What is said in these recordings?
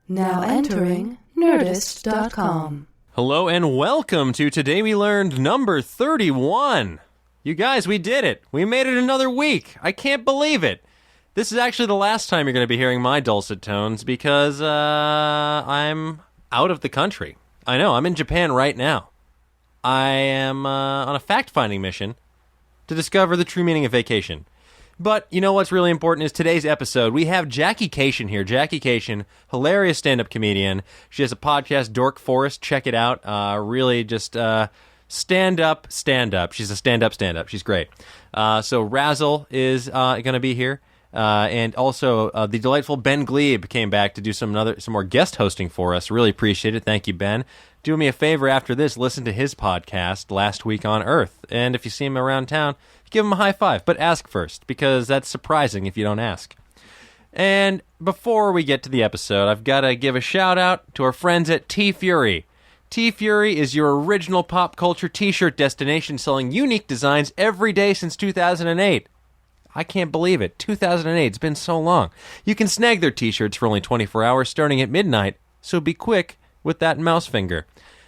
Now entering Nerdist.com. Hello and welcome to Today We Learned number 31. You guys, we did it. We made it another week. I can't believe it. This is actually the last time you're going to be hearing my dulcet tones because I'm out of the country. I know, I'm in Japan right now. I am on a fact-finding mission to discover the true meaning of vacation. But you know what's really important is today's episode. We have Jackie Kashian here. Jackie Kashian, hilarious stand-up comedian. She has a podcast, Dork Forest. Check it out. Really just stand-up. She's a stand-up. She's great. So Razzle is going to be here. And also, the delightful Ben Gleib came back to do some more guest hosting for us. Really appreciate it. Thank you, Ben. Do me a favor after this, listen to his podcast, Last Week on Earth. And if you see him around town, give him a high five. But ask first, because that's surprising if you don't ask. And before we get to the episode, I've got to give a shout-out to our friends at T-Fury. T-Fury is your original pop culture t-shirt destination selling unique designs every day since 2008. I can't believe it. 2008. It's been so long. You can snag their t-shirts for only 24 hours starting at midnight, so be quick with that mouse finger.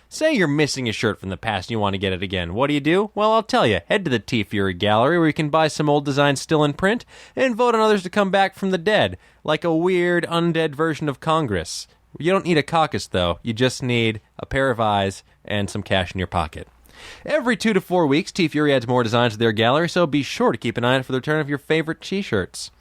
Say you're missing a shirt from the past and you want to get it again. What do? Well, I'll tell you. Head to the T-Fury Gallery where you can buy some old designs still in print and vote on others to come back from the dead, like a weird undead version of Congress. You don't need a caucus, though. You just need a pair of eyes and some cash in your pocket. Every 2 to 4 weeks, T-Fury adds more designs to their gallery, so be sure to keep an eye out for the return of your favorite t-shirts.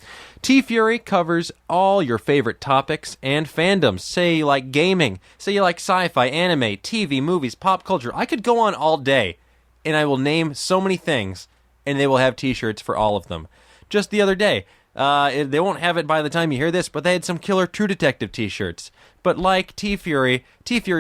T-Fury covers all your favorite topics and fandoms. Say you like gaming, say you like sci-fi, anime, TV, movies, pop culture. I could go on all day, and I will name so many things, and they will have t-shirts for all of them. Just the other day, they won't have it by the time you hear this, but they had some killer True Detective t-shirts. But like T-Fury,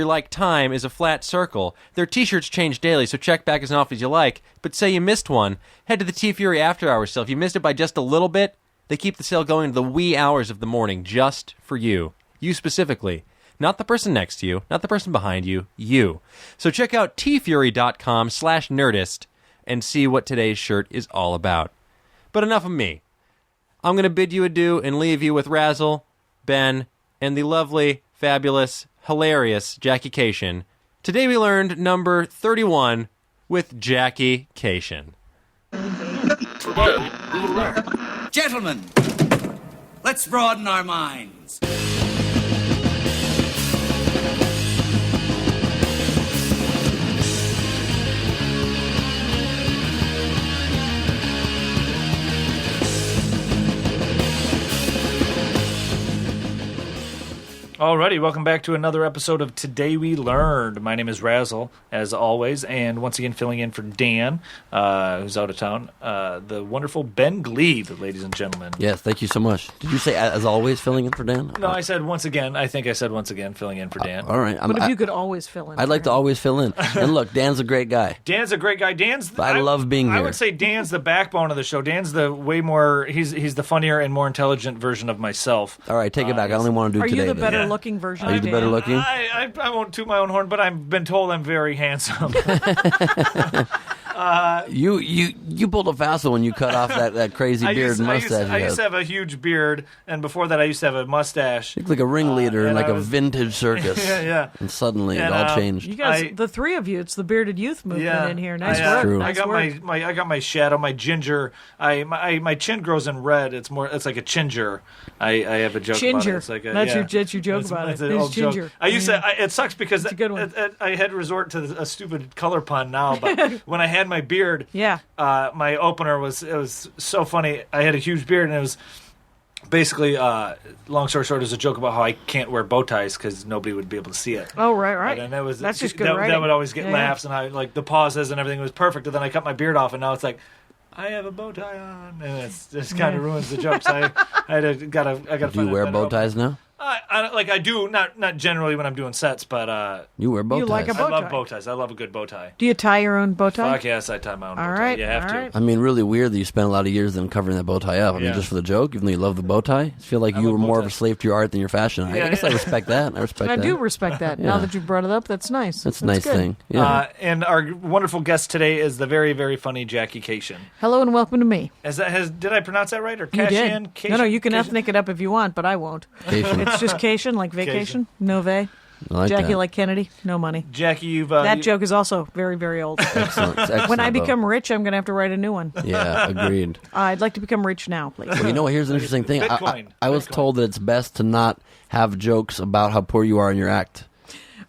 like time, is a flat circle. Their t-shirts change daily, so check back as often as you like. But say you missed one, head to the T-Fury After Hours sale. If you missed it by just a little bit, they keep the sale going to the wee hours of the morning just for you. You specifically. Not the person next to you, not the person behind you, you. So check out tfury.com/nerdist and see what today's shirt is all about. But enough of me. I'm going to bid you adieu and leave you with Razzle, Ben, and the lovely, fabulous, hilarious Jackie Kashian. Today we learned number 31 with Jackie Kashian. Today we learned. Gentlemen, let's broaden our minds. Alrighty, welcome back to another episode of Today We Learned. My name is Razzle, as always, and once again filling in for Dan, who's out of town, the wonderful Ben Gleib, ladies and gentlemen. Yes, thank you so much. Did you say, as always, filling in for Dan? No, I said once again. I think I said once again filling in for Dan. All right. But if you could always fill in. I'd like to always fill in. And look, Dan's a great guy. Dan's a great guy. I love being here. I would say Dan's the backbone of the show. Dan's the way more, he's the funnier and more intelligent version of myself. All right, take it back. I only want to do Are today. you the better looking version? Are you the better looking? I won't toot my own horn, but I've been told I'm very handsome. You pulled a fast one when you cut off that crazy beard and mustache. I used to have a huge beard, and before that I used to have a mustache. You look like a ringleader in like a vintage circus. Yeah. And suddenly it all changed. You guys, the three of you, it's the bearded youth movement in here. Nice work. True. Nice work. I got my shadow, my ginger. My chin grows in red. It's like a chinger. I have a joke about it. It's like that's your joke about it. An old ginger. joke. I used to. It sucks because it's a good one. I had to resort to a stupid color pun now. But when I had my beard, my opener was so funny. I had a huge beard, and it was basically, long story short, it was a joke about how I can't wear bow ties because nobody would be able to see it. Oh, right. And that's just good writing. That would always get laughs, and I like the pauses and everything was perfect. And then I cut my beard off, and now it's like, I have a bow tie on, and it just kind of ruins the joke. So I got. Do you wear bow ties now? I do, not generally when I'm doing sets, but you wear bow ties. You like a bow tie. I love bow ties. I love a good bow tie. Do you tie your own bow tie? Fuck yes, I tie my own bow tie. Right, you have to. I mean, really weird that you spent a lot of years then covering that bow tie up. I mean, just for the joke, even though you love the bow tie. I feel like you were more of a slave to your art than your fashion. I guess I respect that. I do respect that. Now that you've brought it up, that's nice. That's a nice good. thing. Yeah. And our wonderful guest today is the very, very funny Jackie Kashian. Hello and welcome to me. Did I pronounce that right? Or You Kashian? did. No, you can ethnic it up if you want, but I won't. Kashian. It's just cation, like vacation. No vay. Like Jackie that. like Kennedy, no money. Jackie, that joke is also very, very old. Excellent. When I become rich, I'm going to have to write a new one. Yeah, agreed. I'd like to become rich now, please. Well, you know what? Here's an interesting thing. Bitcoin. I was told that it's best to not have jokes about how poor you are in your act.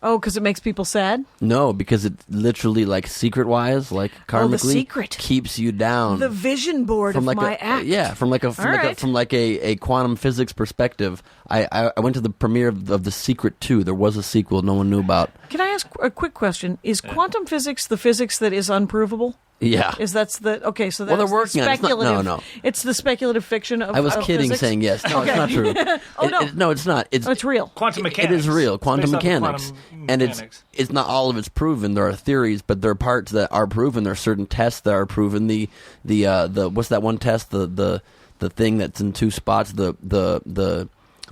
Oh, because it makes people sad? No, because it literally, like, secret-wise, like, karmically, the secret. keeps you down. The vision board from of like my act. Yeah, from a quantum physics perspective. I went to the premiere of The Secret 2. There was a sequel no one knew about. Can I ask a quick question? Is quantum physics the physics that is unprovable? Yeah. So that's Well, they're working on it. It's not- speculative. no. It's the speculative fiction of I was of kidding physics? saying yes. No, Okay. it's not true. No. No, it's not. It's real. Quantum mechanics. It is real. Quantum It's based off of mechanics. quantum And mechanics. it's not all of it's proven. There are theories, but there are parts that are proven. There are certain tests that are proven. The what's that one test? The thing that's in two spots.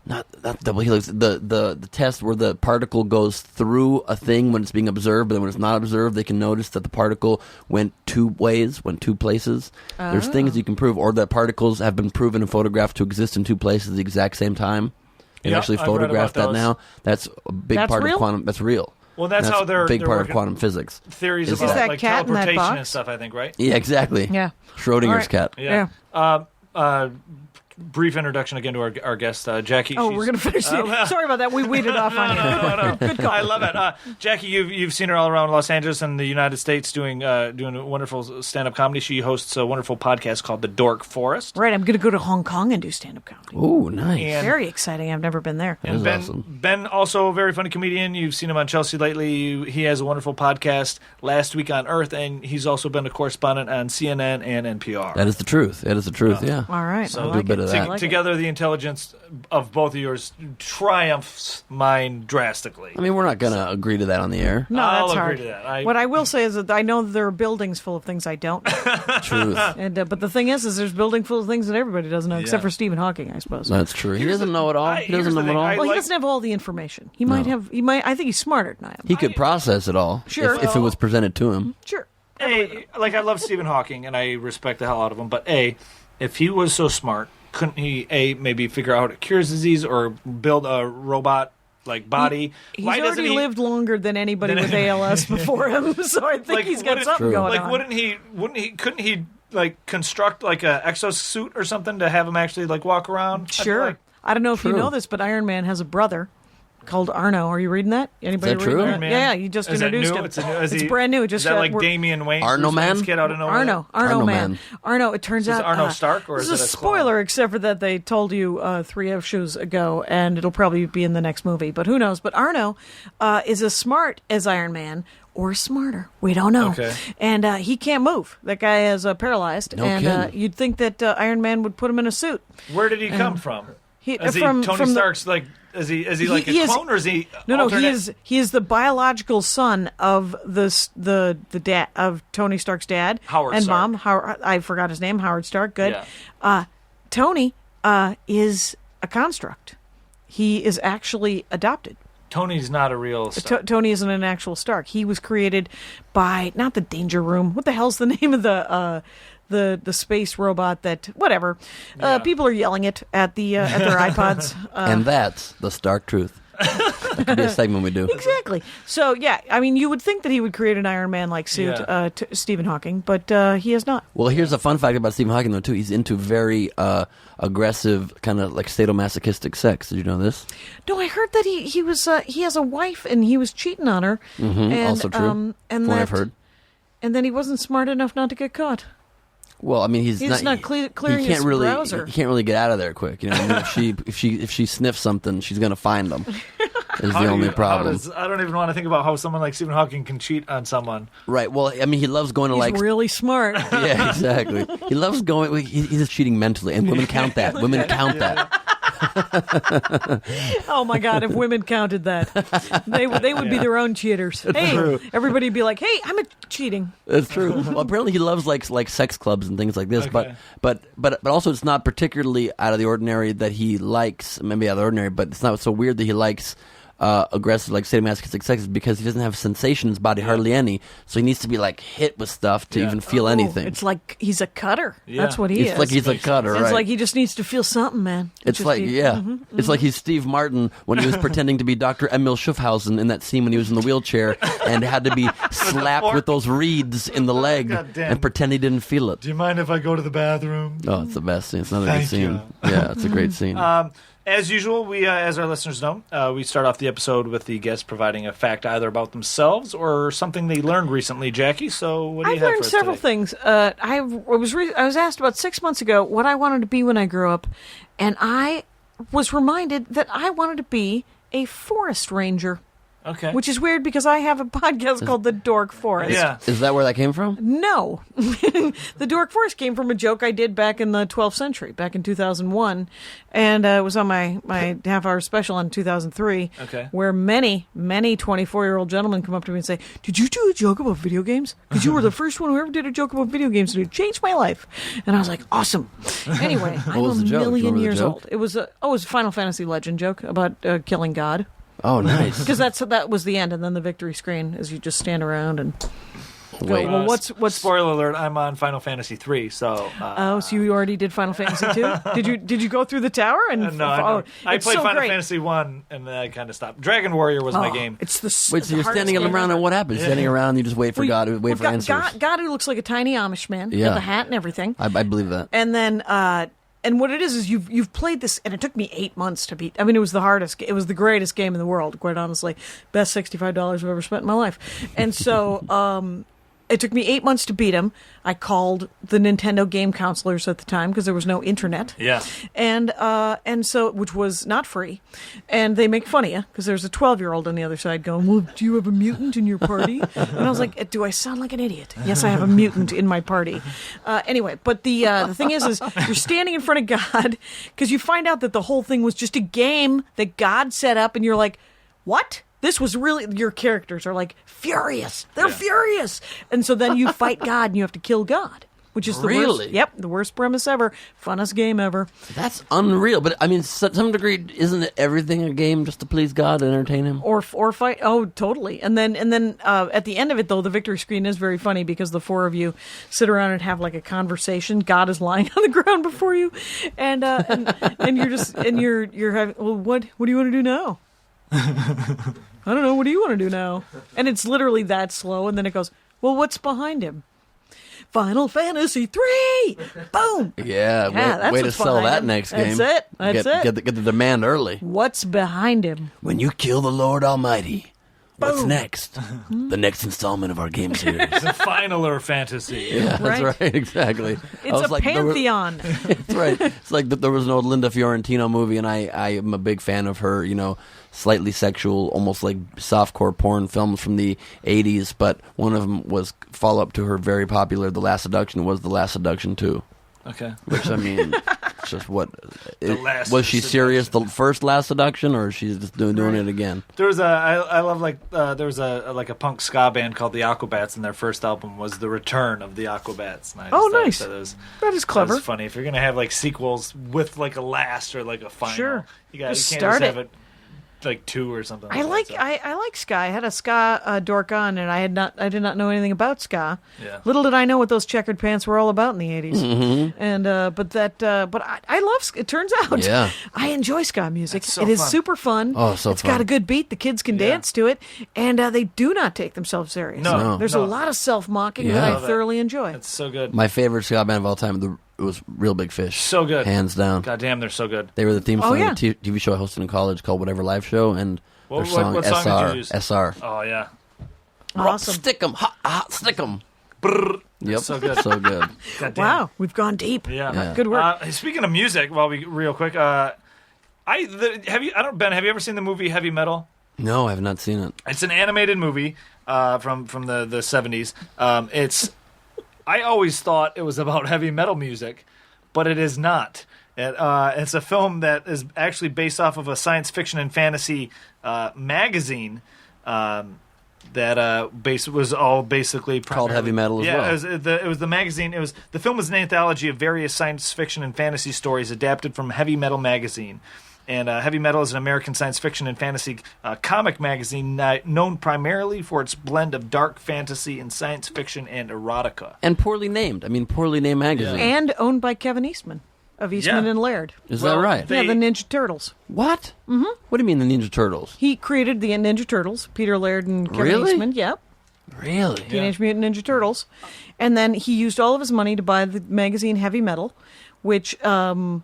Not double helix. The test where the particle goes through a thing when it's being observed, but then when it's not observed, they can notice that the particle went two places. There's things you can prove, or that particles have been proven and photographed to exist in two places at the exact same time. They Yeah, actually I've read photographed about that those. now. That's a big That's part real? of quantum. That's real. Well, that's how they're a big they're part of working quantum physics. Theories Is about that like cat in that teleportation and box? stuff, I think, right? Yeah, exactly. Yeah. Schrodinger's All right. cat. Yeah. Brief introduction again to our guest, Jackie. Oh, we're going to finish. Sorry about that. We weeded off on you. No. Good call. I love it. Jackie, you've seen her all around Los Angeles and the United States doing a wonderful stand-up comedy. She hosts a wonderful podcast called The Dork Forest. Right, I'm going to go to Hong Kong and do stand-up comedy. Ooh, nice. And- Very exciting. I've never been there. And is Ben, awesome. Ben, also a very funny comedian. You've seen him on Chelsea lately. He has a wonderful podcast, Last Week on Earth, and he's also been a correspondent on CNN and NPR. That is the truth. Yeah. All right. So I do like a bit it. of I that. like it. Together, the intelligence of both of yours triumphs mine drastically. I mean, we're not going to agree to that on the air. No, I'll that's agree hard. to that. What I will say is that I know that there are buildings full of things I don't know. Truth. And but the thing is there's building full of things that everybody doesn't know, except for Stephen Hawking, I suppose. That's true. He doesn't know it all. He here's doesn't the know it thing. all. Well, he like- doesn't have all the information. He might have. He might. I think he's smarter than I am. He could process it all Sure. if it was presented to him. Sure. A, like I love Stephen Hawking and I respect the hell out of him, but if he was so smart, couldn't he maybe figure out how to cure his disease or build a robot like body? He's Why doesn't already he lived longer than anybody with ALS before him, so I think he's got something going on. Couldn't he like construct like a exosuit or something to have him actually like walk around? I feel Sure. like- I don't know if you True. know this, but Iron Man has a brother called Arno. Are you reading that? Anybody Is that reading true? that? Iron Man? Yeah, you just Is that introduced new? him. It's brand new. Is Just that like we're- Damian Wayne? Arno Bruce Wayne's Man? Kid out of nowhere? Arno Arno Man. Man. Arno, it turns Is out. Arno Stark, or this is is it a a clone? spoiler, except for that they told you 3 issues ago, and it'll probably be in the next movie, but who knows? But Arno is as smart as Iron Man. Or smarter. We don't know. Okay. And he can't move. That guy is paralyzed. No and kidding. you'd think that Iron Man would put him in a suit. Where did he come from? Is he from Tony the- Stark's like? Is he like He a is- clone, or is he? No, alternate? he is the biological son of the dad of Tony Stark's dad Howard and Stark. mom. Howard, I forgot his name. Howard Stark. Good. Yeah. Tony is a construct. He is actually adopted. Tony's not a real Stark. Tony isn't an actual Stark. He was created by not the Danger Room. What the hell's the name of the space robot that whatever? People are yelling it at the at their iPods. And that's the stark truth. That could be a segment we do. Exactly. So yeah, I mean, you would think that he would create an Iron Man-like suit, Yeah. to Stephen Hawking, but he has not. Well, here's a fun fact about Stephen Hawking, though, too. He's into very aggressive, kind of like sadomasochistic sex. Did you know this? No, I heard that he was he has a wife and he was cheating on her. Mm-hmm. And, Also true. And From what I've heard. And then he wasn't smart enough not to get caught. Well, I mean, he's not clearing he can't his really, browser. He can't really get out of there quick. You know, I mean, if she sniffs something, she's gonna find him. Is the only problem. I don't even want to think about how someone like Stephen Hawking can cheat on someone. Right. Well, I mean, he loves going to He's like. really smart. Yeah, exactly. He loves going. He's just cheating mentally, and women count that. Women count that. Oh my God! If women counted that, they would be their own cheaters. Hey, everybody'd be like, "Hey, I'm cheating." That's true. Well, apparently he loves like sex clubs and things like this, Okay. but also it's not particularly out of the ordinary that he likes. Maybe out of the ordinary, but it's not so weird that he likes aggressive, like sadomasochistic sex is because he doesn't have sensation in his body, hardly any. So he needs to be like hit with stuff to even feel anything. It's like he's a cutter. Yeah. That's what he is. It's like he's a cutter, right? It's like he just needs to feel something, man. It's like, it's like he's Steve Martin when he was pretending to be Dr. Emil Schiffhausen in that scene when he was in the wheelchair and had to be slapped with those reeds in the leg and pretend he didn't feel it. Do you mind if I go to the bathroom? Oh, it's the best scene. It's another good Thank scene. you. Yeah, it's a great scene. As usual, we, as our listeners know, we start off the episode with the guest providing a fact either about themselves or something they learned recently. Jackie, so what do you I've have learned for us several today? things. I was asked about 6 months ago what I wanted to be when I grew up, and I was reminded that I wanted to be a forest ranger. Okay. Which is weird because I have a podcast called The Dork Forest. Yeah. Is that where that came from? No. The Dork Forest came from a joke I did back in the 12th century, back in 2001. And it was on my half-hour special in 2003, where many 24-year-old gentlemen come up to me and say, "Did you do a joke about video games? Because you were the first one who ever did a joke about video games, and it changed my life." And I was like, awesome. Anyway, I'm was a the joke? Do you million remember the years joke? old. It was a Final Fantasy legend joke about killing God. Oh, nice. Because that was the end, and then the victory screen is you just stand around and go, Wait. well, what's Spoiler alert, I'm on Final Fantasy 3, so... so you already did Final Fantasy 2? Did you go through the tower? And No, I it's played so Final great. Fantasy 1, and then I kind of stopped. Dragon Warrior was my game. It's the Wait, so you're standing around and what happens? Standing around, you just wait for God, wait for answers. God who looks like a tiny Amish man with a hat and everything. I believe that. And then... and what it is you've played this, and it took me 8 months to beat. I mean, it was the hardest. It was the greatest game in the world, quite honestly. Best $65 I've ever spent in my life. And so it took me 8 months to beat him. I called the Nintendo game counselors at the time because there was no internet. Yeah. And so, which was not free. And they make fun of you because there's a 12-year-old on the other side going, "Well, do you have a mutant in your party?" And I was like, "Do I sound like an idiot?" Yes, I have a mutant in my party. Anyway, but the thing is you're standing in front of God because you find out that the whole thing was just a game that God set up, and you're like, "What?" This was really, your characters are like furious. They're furious. And so then you fight God and you have to kill God, which is the worst. Yep, the worst premise ever. Funnest game ever. That's unreal. But I mean, to some degree, isn't it everything a game just to please God and entertain Him? Or fight. Oh, totally. And then at the end of it, though, the victory screen is very funny because the four of you sit around and have like a conversation. God is lying on the ground before you, and you're having. Well, what do you want to do now? I don't know. What do you want to do now? And it's literally that slow, and then it goes, "Well, what's behind him? Final Fantasy 3! Boom! Yeah, that's way to what's sell behind that him. next game. That's it. Get the demand early. What's behind him? When you kill the Lord Almighty, what's next? The next installment of our game series. The Finaler Fantasy. Yeah, Right. that's right, exactly. It's a pantheon. That's right. It's like there was an old Linda Fiorentino movie, and I am a big fan of her, slightly sexual, almost like softcore porn films from the 80s, but one of them was follow-up to her very popular The Last Seduction, was The Last Seduction 2. Okay. Which, I mean, it's just what... Last was she Seduction. serious the first Last Seduction, or she's just doing it again? There was I love there was a punk ska band called the Aquabats, and their first album was The Return of the Aquabats. And I just thought nice. That is clever. That was funny. If you're gonna have like sequels with like a last or like a final, Sure. you can't Just just start have it. it like 2 or something. I like ska. I had a ska dork on, and I did not know anything about ska. Yeah. Little did I know what those checkered pants were all about in the 80s. Mm-hmm. And but I love ska. It turns out, Yeah. I enjoy ska music. It's so It is fun. super fun. Oh, so It's fun. got a good beat. The kids can dance to it, and they do not take themselves serious. No. There's a lot of self-mocking that Yeah. I thoroughly enjoy. It's so good. My favorite ska band of all time, it was Real Big Fish. So good. Hands down. God damn, they're so good. They were the theme Oh, song yeah. of a TV show I hosted in college called Whatever Live Show, and their What song, song did SR. you use? SR. Oh yeah. Awesome. Stick 'em, hot, stick 'em. Yep, So good. so good. God damn. Wow, we've gone deep. Yeah. Good work. Speaking of music, real quick, have you ever seen the movie Heavy Metal? No, I have not seen it. It's an animated movie from the 70s. I always thought it was about heavy metal music, but it is not. It's a film that is actually based off of a science fiction and fantasy magazine that was all basically Called Heavy Metal as well. Yeah, it was the magazine. The film was an anthology of various science fiction and fantasy stories adapted from Heavy Metal magazine. And Heavy Metal is an American science fiction and fantasy comic magazine known primarily for its blend of dark fantasy and science fiction and erotica. And poorly named. I mean, poorly named magazine. And owned by Kevin Eastman of Eastman and Laird. Is that right? Yeah, the Ninja Turtles. What? Mm-hmm. What do you mean the Ninja Turtles? He created the Ninja Turtles, Peter Laird and Kevin Really? Eastman. Yep. Really? Teenage Mutant Ninja Turtles. And then he used all of his money to buy the magazine Heavy Metal, which, and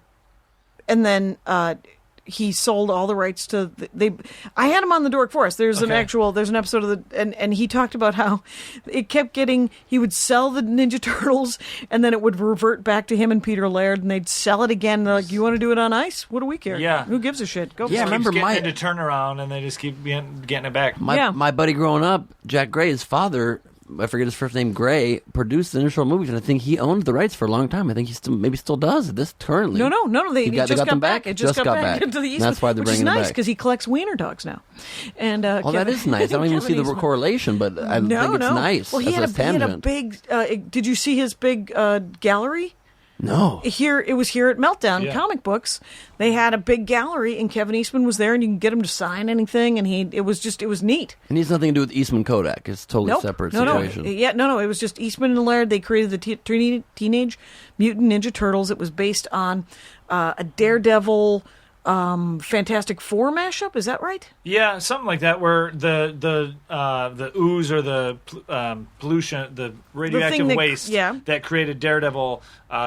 then he sold all the rights to I had him on the Dork Forest. There's an episode of and he talked about how it kept he would sell the Ninja Turtles and then it would revert back to him and Peter Laird and they'd sell it again. They're like, you want to do it on ice? What do we care? Yeah. Who gives a shit? Go. Yeah, for it. remember Getting into turnaround and they just keep getting it back. My buddy growing up, Jack Gray's father, I forget his first name, Gray, produced the initial movies, and I think he owned the rights for a long time. I think he still does this currently. No. They just got back. It just got back into the East. That's why they're bringing it back. Which is nice because he collects wiener dogs now. And that is nice. I don't even see the correlation, but I think it's nice. Well, he had a big. Did you see his big gallery? No. It was here at Meltdown Comic Books. They had a big gallery, and Kevin Eastman was there, and you can get him to sign anything, and it was neat. And he has nothing to do with Eastman Kodak. It's a totally separate situation. No. It was just Eastman and Laird. They created the Teenage Mutant Ninja Turtles. It was based on a Daredevil Fantastic Four mashup. Is that right? Yeah, something like that. Where the ooze or the pollution, the radioactive waste that created Daredevil,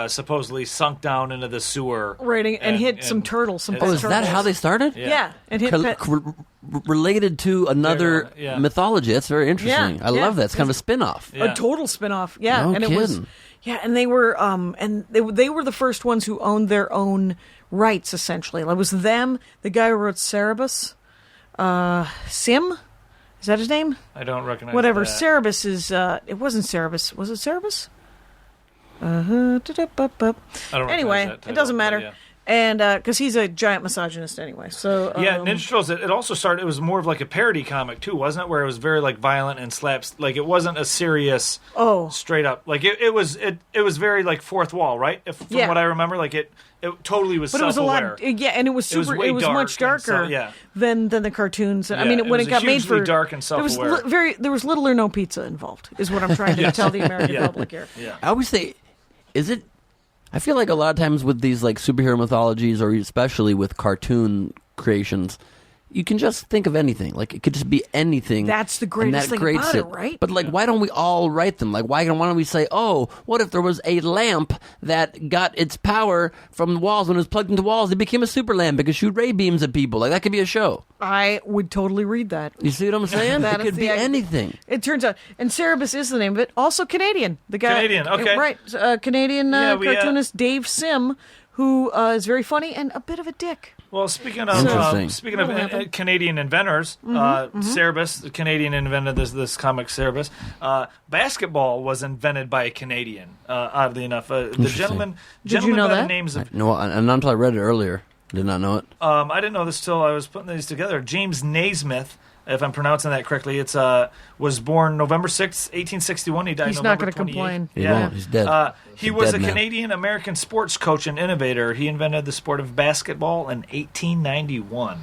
supposedly sunk down into the sewer, right, and hit some turtles. Some is that how they started? Yeah, and hit related to another mythology. That's very interesting. I love that. It's kind of a spin-off. A total spin-off. Yeah, no and kidding. it was. Yeah, and they were they were the first ones who owned their own rights, essentially. It was them, the guy who wrote Cerebus, Sim, is that his name? I don't recognize whatever. that. Cerebus is, it wasn't Cerebus. Was it Cerebus? I don't anyway, that title, it doesn't matter. Yeah. And because he's a giant misogynist anyway. So Ninja Turtles, it also started, it was more of like a parody comic too, wasn't it? Where it was very like violent and slaps, like it wasn't a serious, straight up, like it was very like fourth wall, right? From what I remember, like it totally was. But it was a lot, and it was super. It was much darker than the cartoons. I mean, when it got made for dark and self-aware, there was little or no pizza involved. Is what I'm trying to tell the American public here. Yeah. I always say, I feel like a lot of times with these like superhero mythologies, or especially with cartoon creations, you can just think of anything. Like, it could just be anything. That's the greatest thing about it, right? But, like, why don't we all write them? Like, why don't we say, oh, what if there was a lamp that got its power from the walls? When it was plugged into walls, it became a super lamp. It could shoot ray beams at people. Like, that could be a show. I would totally read that. You see what I'm saying? It could be anything. It turns out. And Cerebus is the name of it. Also Canadian. The guy. Canadian, okay. Right. Canadian cartoonist Dave Sim, who is very funny and a bit of a dick. Well, speaking of Canadian inventors, Cerebus, the Canadian invented this comic Cerebus. Basketball was invented by a Canadian, oddly enough. The gentleman Did you know by that? the names of... No, and until I read it earlier. Did not know it. I didn't know this till I was putting these together. James Naismith, if I'm pronouncing that correctly, was born November 6th, 1861. He died He's November not going to complain. He won't. He's dead. He was a Canadian-American sports coach and innovator. He invented the sport of basketball in 1891.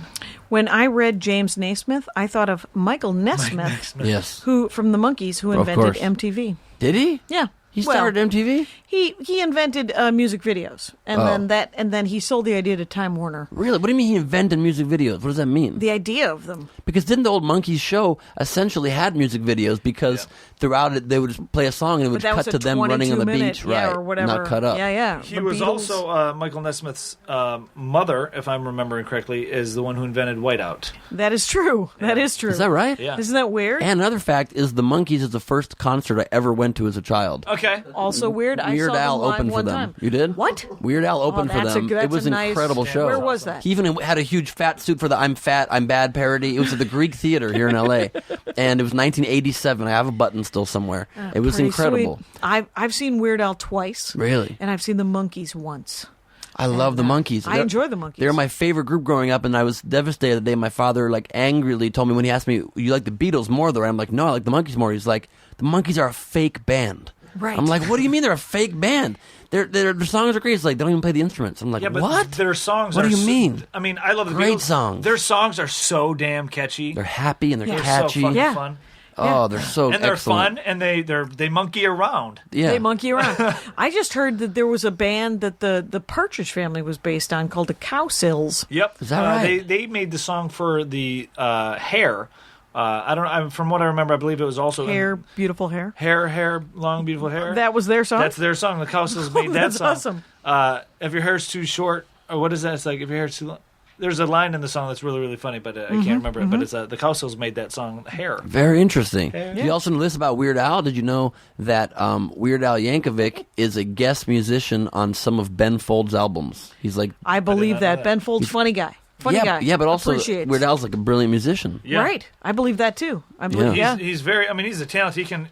When I read James Naismith, I thought of Michael Nesmith, yes, who from the Monkees, who invented MTV. Did he? Yeah. He started MTV? He invented music videos, and then he sold the idea to Time Warner. Really? What do you mean he invented music videos? What does that mean? The idea of them. Because didn't the old Monkees show essentially had music videos because throughout it they would just play a song and it would cut to them running on the beach, right? Or whatever. Not cut up. Yeah. He was also Michael Nesmith's mother, if I'm remembering correctly, is the one who invented Whiteout. That is true. Yeah. That is true. Is that right? Yeah. Isn't that weird? And another fact is the Monkees is the first concert I ever went to as a child. Okay. Also weird. Weird I saw Al them live opened for one them. time. You did? What? Weird Al opened for them. It was an incredible show. Where was that? He even had a huge fat suit for the I'm Fat, I'm Bad parody. It was at the Greek Theater here in L.A. And it was 1987. I have a button still somewhere. It was incredible. Sweet. I've seen Weird Al twice. Really? And I've seen the Monkees once. I love the Monkees. I enjoy the Monkees. They're my favorite group growing up, and I was devastated the day my father angrily told me when he asked me, "You like the Beatles more?" Though I'm like, "No, I like the Monkees more." He's like, "The Monkees are a fake band." Right. I'm like, what do you mean they're a fake band? Their songs are great. It's like they don't even play the instruments. I'm like, Yeah, but what? their songs What are do you mean? I mean, I love the Great Beatles. songs. Their songs are so damn catchy. They're happy and they're They're catchy. so fucking Yeah. fun. Oh, they're so And they're excellent. fun, and they monkey around. Yeah. They monkey around. I just heard that there was a band that the Partridge Family was based on called the Cowsills. Yep. Is that right? They made the song for the Hair. I don't. From what I remember, I believe it was also Hair, beautiful hair. Hair, long beautiful hair. That was their song? That's their song. The Cowsills made that That's song. awesome. If your hair's too short, or what is that? It's like if your hair's too long. There's a line in the song that's really, really funny, but I can't remember it. But it's the Cowsills made that song Hair. Very interesting. Yeah. Do you also know this about Weird Al? Did you know that Weird Al Yankovic is a guest musician on some of Ben Folds' albums? He's like, I believe know that. that. Ben Folds, funny guy. Funny guy. yeah, but also Appreciates. Weird Al's like a brilliant musician. Yeah. Right. I believe that too. I believe, Yeah. He's very. I mean, he's a talent. He can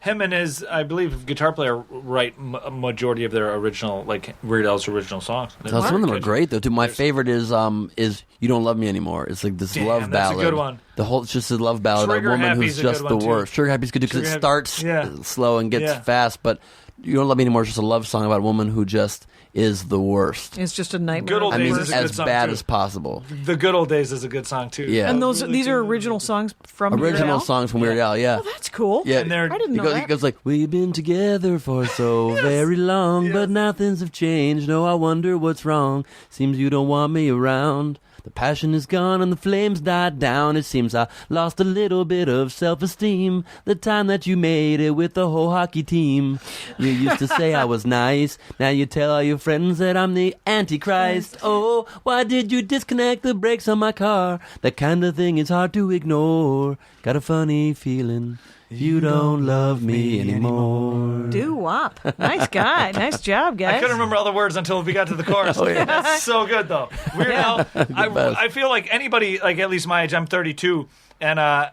him and his, I believe, guitar player write a majority of their original, Weird Al's original songs. So some of them are great though. Too. My favorite is "You Don't Love Me Anymore." It's like this Damn, love that's a ballad. good one. It's just a love ballad. Trigger A woman Happy's who's a just good the one, too. worst. Sugar Happy's good too because it Sugar starts Happy- slow and gets fast, but "You Don't Love Me Anymore" is just a love song about a woman who just is the worst. it's just a nightmare. Good Old I Days mean, is a good as song, bad too. as possible. The Good Old Days is a good song too. Yeah. And these are original songs from Weird Original Al? songs from Weird Al. Yeah. Oh, that's cool. Yeah, And they're- I didn't know He that. goes like, "We've been together for so very long, but now things have changed. No, I wonder what's wrong. Seems you don't want me around. The passion is gone and the flames died down. It seems I lost a little bit of self-esteem the time that you made it with the whole hockey team. You used to say I was nice. Now you tell all your friends that I'm the Antichrist. Oh, why did you disconnect the brakes on my car? That kind of thing is hard to ignore. Got a funny feeling you don't love me anymore." Doo-wop. Nice guy. Nice job, guys. I couldn't remember all the words until we got to the chorus. That's so good though. Weird Al. I feel like anybody, at least my age, I'm 32, and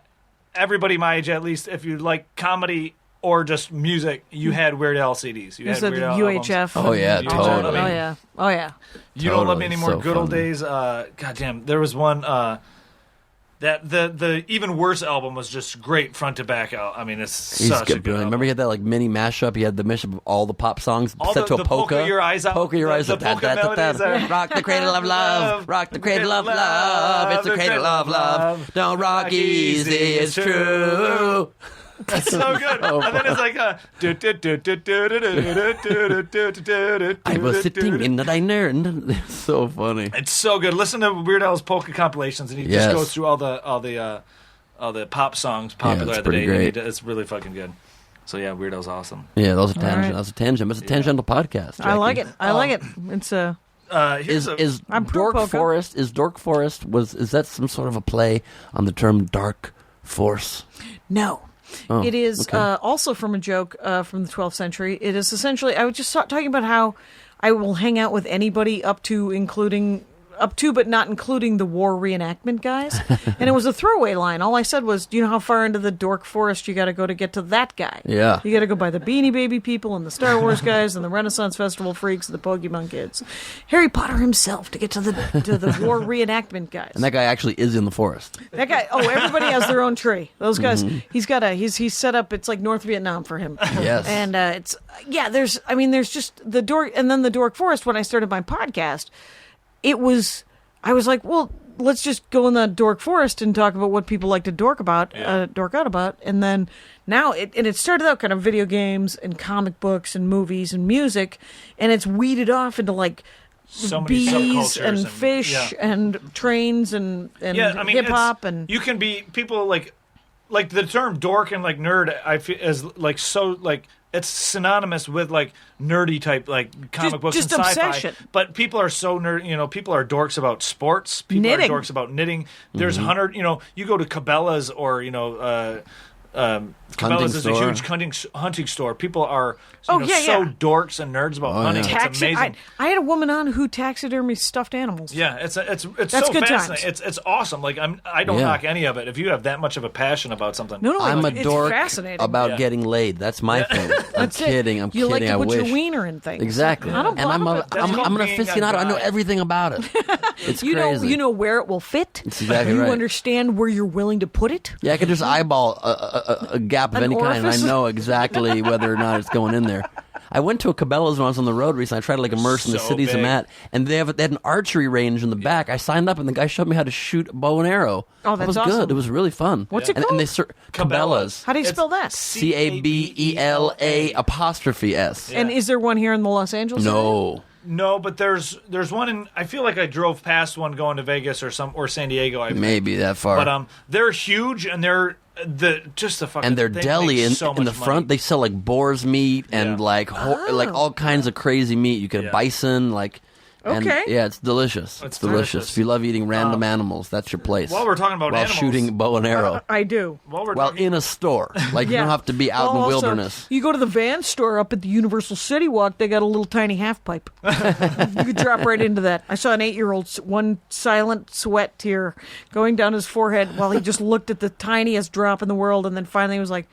everybody my age, at least, if you like comedy or just music, you had Weird Al CDs. You Is had that Weird Al UHF? Oh, yeah, and- totally. Oh, yeah. Oh, yeah. You Don't Love Me Totally, Anymore. so Good Old funny. Days. Goddamn, there was one that the even worse album was just great front to back out. I mean, it's He's such a good. good album. Remember he had that mini mashup? He had the mashup of all the pop songs All set the- to a the polka your eyes out. Polka your The- eyes the out. polka melodies are- Rock the cradle of love. Rock the cradle of love. It's the cradle of love. Don't rock easy, it's true. That's so good. And then it's like I was sitting in the diner, and it's so funny. It's so good. Listen to Weird Al's polka compilations, and he Yes. just goes through all the pop songs popular it's of the pretty day. and great. it's really fucking good. So yeah, Weird Al's awesome. Yeah, that was a tangent. right. That was a tangent. It's a tangential podcast. I like Jackie. it. I like it. It's a... Here's Is I'm pro Dork polka. Forest? Is Dork Forest is that some sort of a play on the term dark force? No. Oh, It is okay. also from a joke from the 12th century. It is essentially, I was just talking about how I will hang out with anybody up to but not including the war reenactment guys. And it was a throwaway line. All I said was, do you know how far into the Dork Forest you got to go to get to that guy? Yeah. You got to go by the Beanie Baby people and the Star Wars guys and the Renaissance Festival freaks and the Pokemon kids. Harry Potter himself to get to the war reenactment guys. And that guy actually is in the forest. That guy. Oh, everybody has their own tree. Those guys. He's set up. It's like North Vietnam for him. Yes. And there's just the Dork, and then the Dork Forest. When I started my podcast, I was like, well, let's just go in the Dork Forest and talk about what people like to dork out about, and then now it started out kind of video games and comic books and movies and music, and it's weeded off into like so many bees subcultures and fish yeah. and trains and hip hop and you can be people like the term dork and like nerd. I feel is like so like it's synonymous with like nerdy type like comic books just and sci-fi. obsession. But people are so nerd. You know, people are dorks about sports. People Knitting. are dorks about knitting. There's 100. You know, you go to Cabela's or Cabela's is a store. huge hunting store. People are Oh, so yeah. dorks and nerds about hunting. yeah. It's amazing. I had a woman on who taxidermy stuffed animals. Yeah, it's That's so good fascinating. times. It's awesome. Like I don't Yeah. knock any of it. If you have that much of a passion about something, No, I'm a it's dork fascinating. about Yeah. getting laid. That's my thing. I'm That's it. kidding. I'm you kidding. like to I put wish. your wiener in things. Exactly. I don't and I'm blame it. That's I'm called an being a aficionado. I know guy. everything about it. It's You crazy. know where it will fit. That's exactly you right. understand where you're willing to put it. Yeah, I could just eyeball a gap of An any kind, and I orifice? know exactly whether or not it's going in there. I went to a Cabela's when I was on the road recently. I tried to immerse in the So cities I'm big. at, and they had an archery range in the back. I signed up, and the guy showed me how to shoot a bow and arrow. Oh, It that's was awesome. good. It was really fun. What's it And called? they Cabela's. How do you spell that? CABELA''s. And is there one here in the Los Angeles area? No. No, but there's one in. I feel like I drove past one going to Vegas or San Diego. I think. Maybe that far. But they're huge and they're the fucking. and their they deli make in so the much front, money. they sell like boar's meat and Yeah. like all kinds of crazy meat. You get Yeah. bison, and, Okay. yeah, it's delicious. It's delicious. delicious. If you love eating random animals, that's your place. While we're talking about while animals, shooting bow and arrow, I do. while we're while talking, in a store, like you Yeah. don't have to be out in the Well, also, wilderness. You go to the van store up at the Universal City Walk, they got a little tiny half pipe. You could drop right into that. I saw an 8-year-old, one silent sweat tear going down his forehead while he just looked at the tiniest drop in the world, and then finally he was like,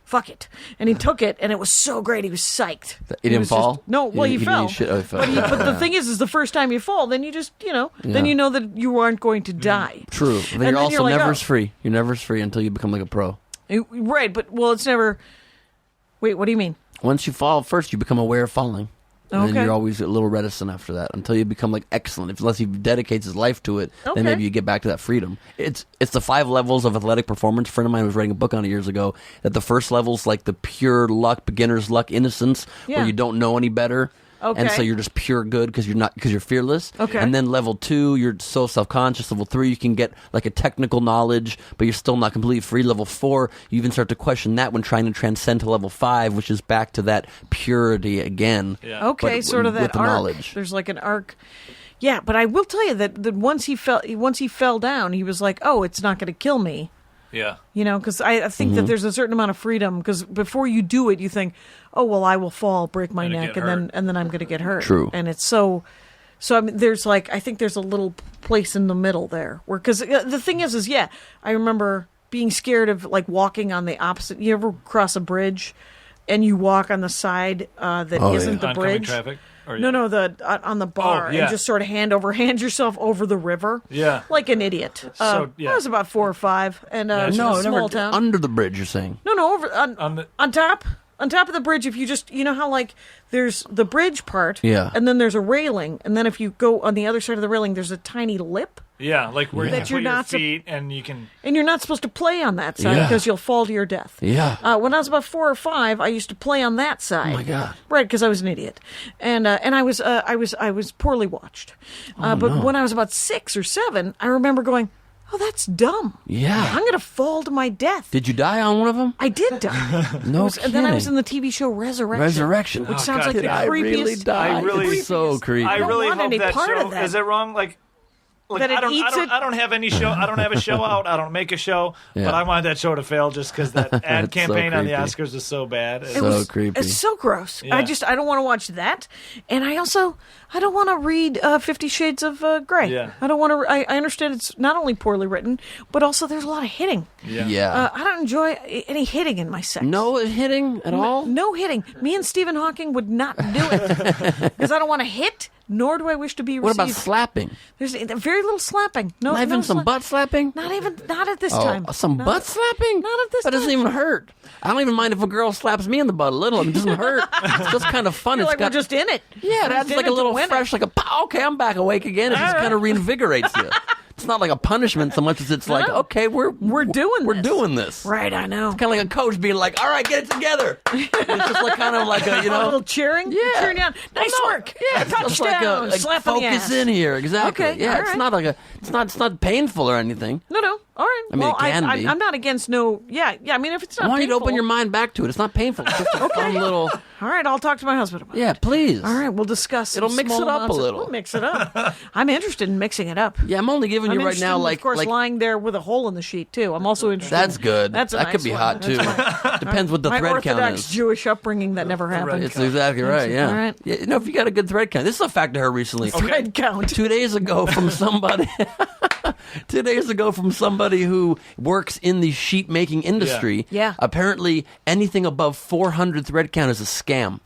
fuck it. And he took it, and it was so great. He was psyched. He didn't was fall? just- no, well, he didn't fell. eat shit? Oh, he fell. But the thing is the first time you fall, then you just, then Yeah. you know that you aren't going to die. True. But And you're then also you're like, never oh. free. You're never free until you become like a pro. Right, but, well, it's never... Wait, what do you mean? Once you fall, first you become aware of falling. And then Okay. you're always a little reticent after that until you become like excellent. Unless he dedicates his life to it, Okay. then maybe you get back to that freedom. It's the 5 levels of athletic performance. A friend of mine was writing a book on it years ago. That the first level's like the pure luck, beginner's luck, innocence, Yeah. where you don't know any better. Okay. And so you're just pure good because you're fearless. Okay. And then level 2, you're so self-conscious. Level 3, you can get like a technical knowledge, but you're still not completely free. Level 4, you even start to question that when trying to transcend to level 5, which is back to that purity again. Yeah. Okay, But sort of with that the arc. knowledge. There's like an arc. Yeah, but I will tell you that once he fell down, he was like, "Oh, it's not going to kill me," yeah. because I think Mm-hmm. that there's a certain amount of freedom. Because before you do it, you think, "Oh, well, I will fall, break my Gonna neck, get and then I'm going to get hurt." True. And it's so. I mean, I think there's a little place in the middle there, where because the thing is, I remember being scared of like walking on the opposite. You ever cross a bridge, and you walk on the side that Oh, isn't yeah. the Oncoming bridge? traffic. Or, No, on the bar, yeah. and just sort of hand yourself over the river. Yeah. Like an idiot. yeah. I was about 4 or 5, and Yeah, in No, a small never town. under the bridge. You're saying No, over On on top of the bridge. If you just, you know how like there's the bridge part, Yeah. and then there's a railing, and then if you go on the other side of the railing, there's a tiny lip, Yeah, like where That you you're put your not feet and you can. and you're not supposed to play on that side Yeah. because you'll fall to your death. Yeah. When I was about 4 or 5, I used to play on that side. Oh my God. Right, because I was an idiot, and I was poorly watched. But no. when I was about 6 or 7, I remember going, "Oh, that's dumb. Yeah. I'm going to fall to my death." Did you die on one of them? I did die. No And then I was in kidding. the TV show Resurrection. Resurrection. Which Oh, sounds God, like did the I creepiest. really die? I really- It's so creepy. I don't really want hope any that part show. of that. Is it wrong? Like That it I don't. eats I don't. it? I don't have any show. I don't have a show out. I don't make a show. Yeah. But I want that show to fail just because that ad It's so campaign on the creepy. Oscars is so bad. It So was, creepy. It's so gross. Yeah. I don't want to watch that, and I don't want to read 50 Shades of Grey. Yeah. I don't want to. I understand it's not only poorly written, but also there's a lot of hitting. Yeah. I don't enjoy any hitting in my sex. No hitting at all? No hitting. Me and Stephen Hawking would not do it because I don't want to hit, nor do I wish to be What received. about slapping? There's very little slapping. No, Not even no some butt slapping? Not at this time. Some Not- butt slapping? Not at this That doesn't time. even hurt. I don't even mind if a girl slaps me in the butt a little. It doesn't hurt. It's just kind of fun. You're It's like, got, we're just in it. yeah, it We're adds just like in a it to little win it. fresh, like a, pow, okay, I'm back awake again. It just kind of reinvigorates you. It's not like a punishment so much as it's like, No. okay, we're doing We're this. doing this. Right, I know. Kind of like a coach being like, all right, get it together. It's just like kind of like a, A little cheering? Yeah. Cheering down. Nice No, work. Yeah, it's just like Touchdown. a Slap on the focus ass. in here. Exactly. Okay, Yeah, all it's right. not like it's not painful or anything. No. All right. I mean, well, it can be. I'm not against no. Yeah. I mean, if it's not I want you to painful- open your mind back to it. It's not painful. It's just a fun little. All right, I'll talk to my husband about it. Yeah, please. All right, we'll discuss. some It'll mix small it up a amounts of- little. We'll mix it up. I'm interested in mixing it up. Yeah, I'm only giving you I'm right interested now in, like of course, like lying there with a hole in the sheet too. I'm also interested. that's good. That's a that nice could be one. hot too. That's Depends what the my thread count Orthodox is. Jewish upbringing that never happened. It's exactly right. Yeah. All right. Yeah. You know, if you got a good thread count, this is a fact I heard recently. Thread count. 2 days ago from somebody. 2 days ago from somebody who works in the sheet making industry. Yeah. Apparently, anything above 400 thread count is a scam.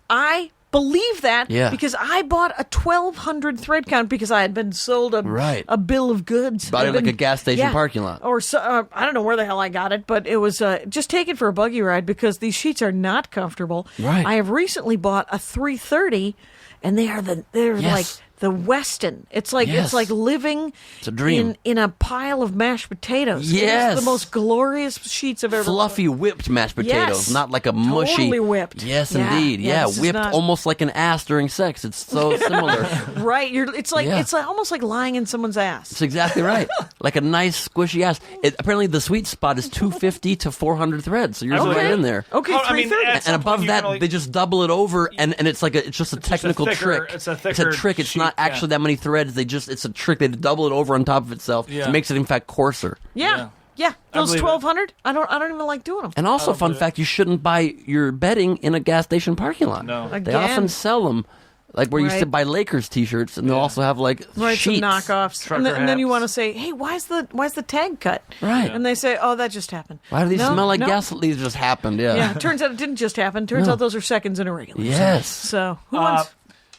I believe that Yeah. because I bought a 1,200 thread count because I had been sold a bill of goods. Bought it like a gas station Yeah. parking lot. Or so, I don't know where the hell I got it, but it was just take it for a buggy ride because these sheets are not comfortable. Right. I have recently bought a 330, and they're Yes. like the Weston. It's like Yes. it's like living It's a dream. in a pile of mashed potatoes. Yes. It's the most glorious sheets I've ever Fluffy whipped mashed potatoes, Yes. not like a mushy. Totally whipped. Yes, Yeah. indeed. Yeah, Yeah, this is whipped not- almost like an ass during sex. It's so similar. Right. It's like Yeah. it's like almost like lying in someone's ass. That's exactly right. Like a nice squishy ass. Apparently, the sweet spot is 250 to 400 threads, so you're Okay. right in there. Okay, Oh, I mean, 330. at some And above point you that, can only- they just double it over, and it's like it's just a technical thicker- trick. it's a thicker trick. It's sheet, not yeah. actually that many threads. It's a trick. They double it over on top of itself. Yeah. It makes it in fact coarser. Yeah. I Those believe it. 1,200. I don't even like doing them. And also, fun believe it. fact: you shouldn't buy your bedding in a gas station parking lot. No. They Again. often sell them, like where you Right. used to buy Lakers T-shirts, and they'll also have like Right, sheets. some knockoffs, Trucker and then you hats. want to say, "Hey, why's the tag cut?" Right. And they say, "Oh, that just happened." Why do these No, smell like no. gas? These just happened. Yeah. Yeah, turns out it didn't just happen. Turns out those are seconds in a regular. Yes. So who wants?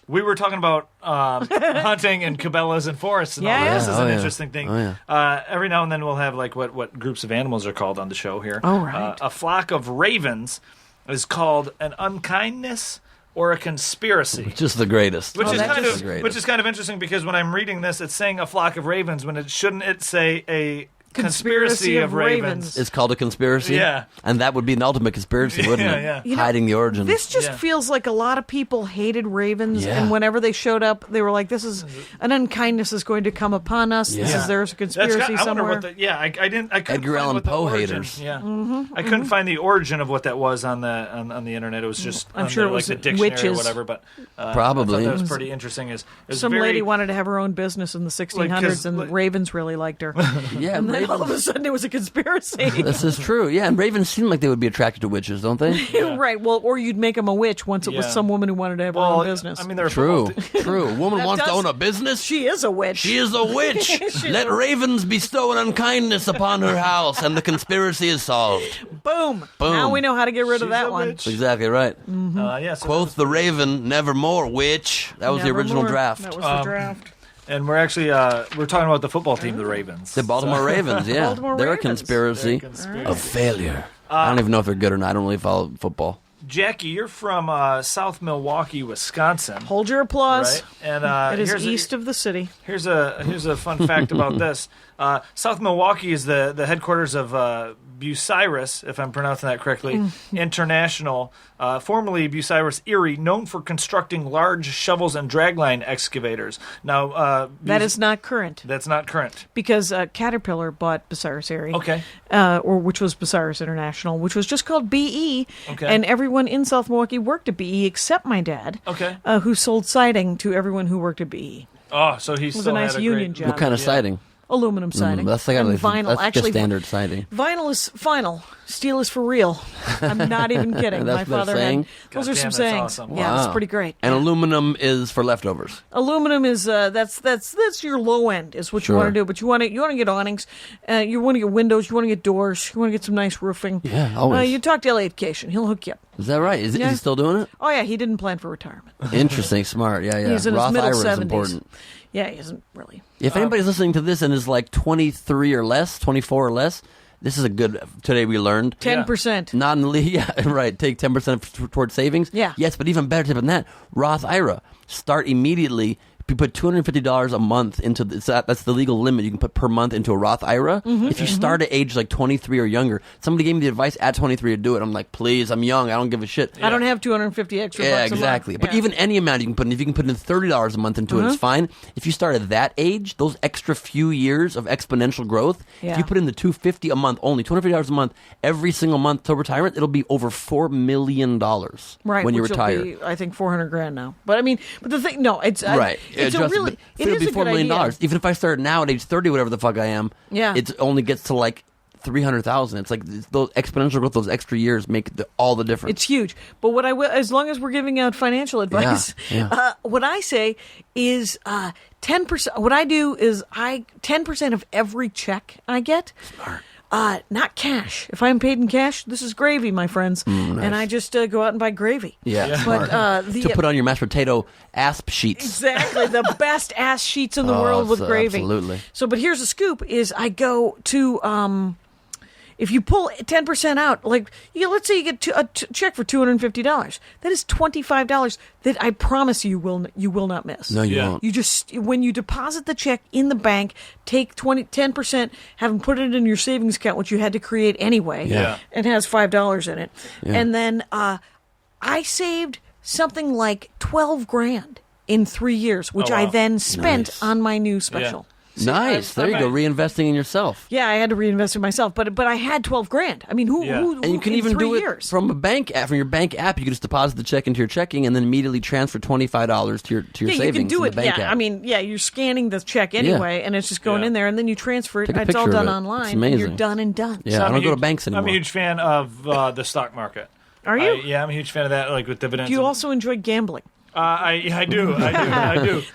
We were talking about hunting and Cabela's and forests and all Yeah. that. This Yeah, is oh, an yeah. interesting thing. Oh, yeah. Every now and then we'll have like what groups of animals are called on the show here. Oh, right. A flock of ravens is called an unkindness or a conspiracy. Just the greatest. Which is that's kind just of interesting because when I'm reading this, it's saying a flock of ravens when it shouldn't it say a conspiracy of ravens. It's called a conspiracy. Yeah. And that would be an ultimate conspiracy, wouldn't it? Yeah. You know, Hiding the origins. This just Yeah. feels like a lot of people hated ravens, Yeah. and whenever they showed up, they were like, "This is an unkindness is going to come upon us. This Yeah. is there's a conspiracy I wonder somewhere." what I couldn't Edgar find Allan what the Poe origin- haters. Yeah, I couldn't find the origin of what that was on the internet. It was just I'm on sure the, it was like the dictionary witches. or whatever. But Probably. I thought that was pretty interesting. It was Some very, lady wanted to have her own business in the 1600s, and like- ravens really liked her. yeah, And then all of a ravens. sudden, it was a conspiracy. This is true. Yeah, and ravens seem like they would be attracted to witches, don't they? Right. Well, or you'd make them a witch once it was Yeah. some woman who wanted to have her well, own business. I mean, they're True. True. A woman That wants to does- own a business. she is a witch. She is a witch. Let ravens bestow an unkindness upon her house, and the conspiracy is solved. Boom. Boom. Now we know how to get rid of She's that a one. witch. That's exactly right. Yeah, so Quoth the raven, nevermore, witch. That was the original Nevermore. draft. That was the draft. and we're actually we're talking about the football team, the Ravens. The Baltimore Ravens, yeah. Baltimore They're a Ravens. conspiracy They're a conspiracy. of failure. I don't even know if they're good or not. I don't really follow football. Jackie, you're from South Milwaukee, Wisconsin, Hold your applause. right? And It is here's east of the city. Here's a fun fact about this. South Milwaukee is the headquarters of Bucyrus, if I'm pronouncing that correctly, International, formerly Bucyrus Erie, known for constructing large shovels and dragline excavators. Now, That is not current that's not current. because Caterpillar bought Bucyrus Erie. Okay. Or which was Bucyrus International, which was just called BE. Okay. And everyone in South Milwaukee worked at BE except my dad. Okay. Who sold siding to everyone who worked at BE. Oh, so he was still a nice had a union great, job. What kind of siding? Aluminum siding. That's like and that's vinyl. That's Actually, just standard siding. vinyl is final. Steel is for real. I'm not even kidding. That's My what they're father saying? had. Those God are damn, some that's sayings. awesome. Yeah, it's Wow. pretty great. And Yeah. aluminum is for leftovers. Aluminum is that's your low end is what you Sure. want to do. But you want to get awnings, you want to get windows, you want to get doors, you want to get some nice roofing. Yeah, always. You talk to Elliot Cation, he'll hook you up. Is that right? Is Yeah. he still doing it? Oh yeah, he didn't plan for retirement. Interesting, smart. Yeah, yeah. He's in his Roth middle IRA is 70s. important. Yeah, he isn't really. If anybody's listening to this and is like 23 or less, 24 or less, this is a good. Today we learned 10%. not in the yeah right. Take 10% towards savings. Yeah. Yes, but even better tip than that, Roth IRA. Start immediately. You put $250 a month into that's the legal limit you can put per month into a Roth IRA. If you start at age like 23 or younger, somebody gave me the advice at 23 to do it. I'm like, please, I'm young, I don't give a shit. I don't have 250 extra Yeah, bucks a month. exactly. But Yeah. even any amount you can put in, if you can put in $30 a month into it, it's fine. If you start at that age, those extra few years of exponential growth, if Yeah. you put in the $250 a month, only $250 a month, every single month till retirement, it'll be over $4 million Right, when you which will retire. be, I think $400,000 now. But I mean, but the thing, no, it's Right. It's Just- a really, but it it'll is be a $4 good million. idea. Even if I start now at age 30, whatever the fuck I am, Yeah. it only gets to like 300,000. It's like those exponential growth, those extra years make all the difference. It's huge. But what I will, as long as we're giving out financial advice, yeah. what I say is 10%. What I do is 10% of every check I get, not cash. If I'm paid in cash, this is gravy, my friends. Nice. And I just go out and buy gravy. Yeah, But to put on your mashed potato asp sheets. Exactly, the best ass sheets in the world with gravy. Absolutely. So, but here's the scoop: is I go to if you pull 10% out, like let's say you get a check for $250, that is $25 that I promise you will not miss. No, you won't. You just when you deposit the check in the bank, take 10%, have them put it in your savings account, which you had to create anyway. Yeah. It has $5 in it, Yeah. and then I saved something like $12,000 in 3 years, which I then spent on my new special. Nice. There you go. Reinvesting in yourself. Yeah, I had to reinvest in myself, but I had $12,000. I mean, who And you can in even 3 do it years? from a bank app, from your bank app. You can just deposit the check into your checking and then immediately transfer $25 to your savings. You can do in it. the bank app. I mean, you're scanning the check anyway, and it's just going in there, and then you transfer it. Take a It's all picture done of it. online. It's And amazing. you're done and done. Yeah, So I don't go to banks anymore. I'm a huge fan of the stock market. Are you? Yeah, I'm a huge fan of that, like with dividends. Do you also enjoy gambling? I do.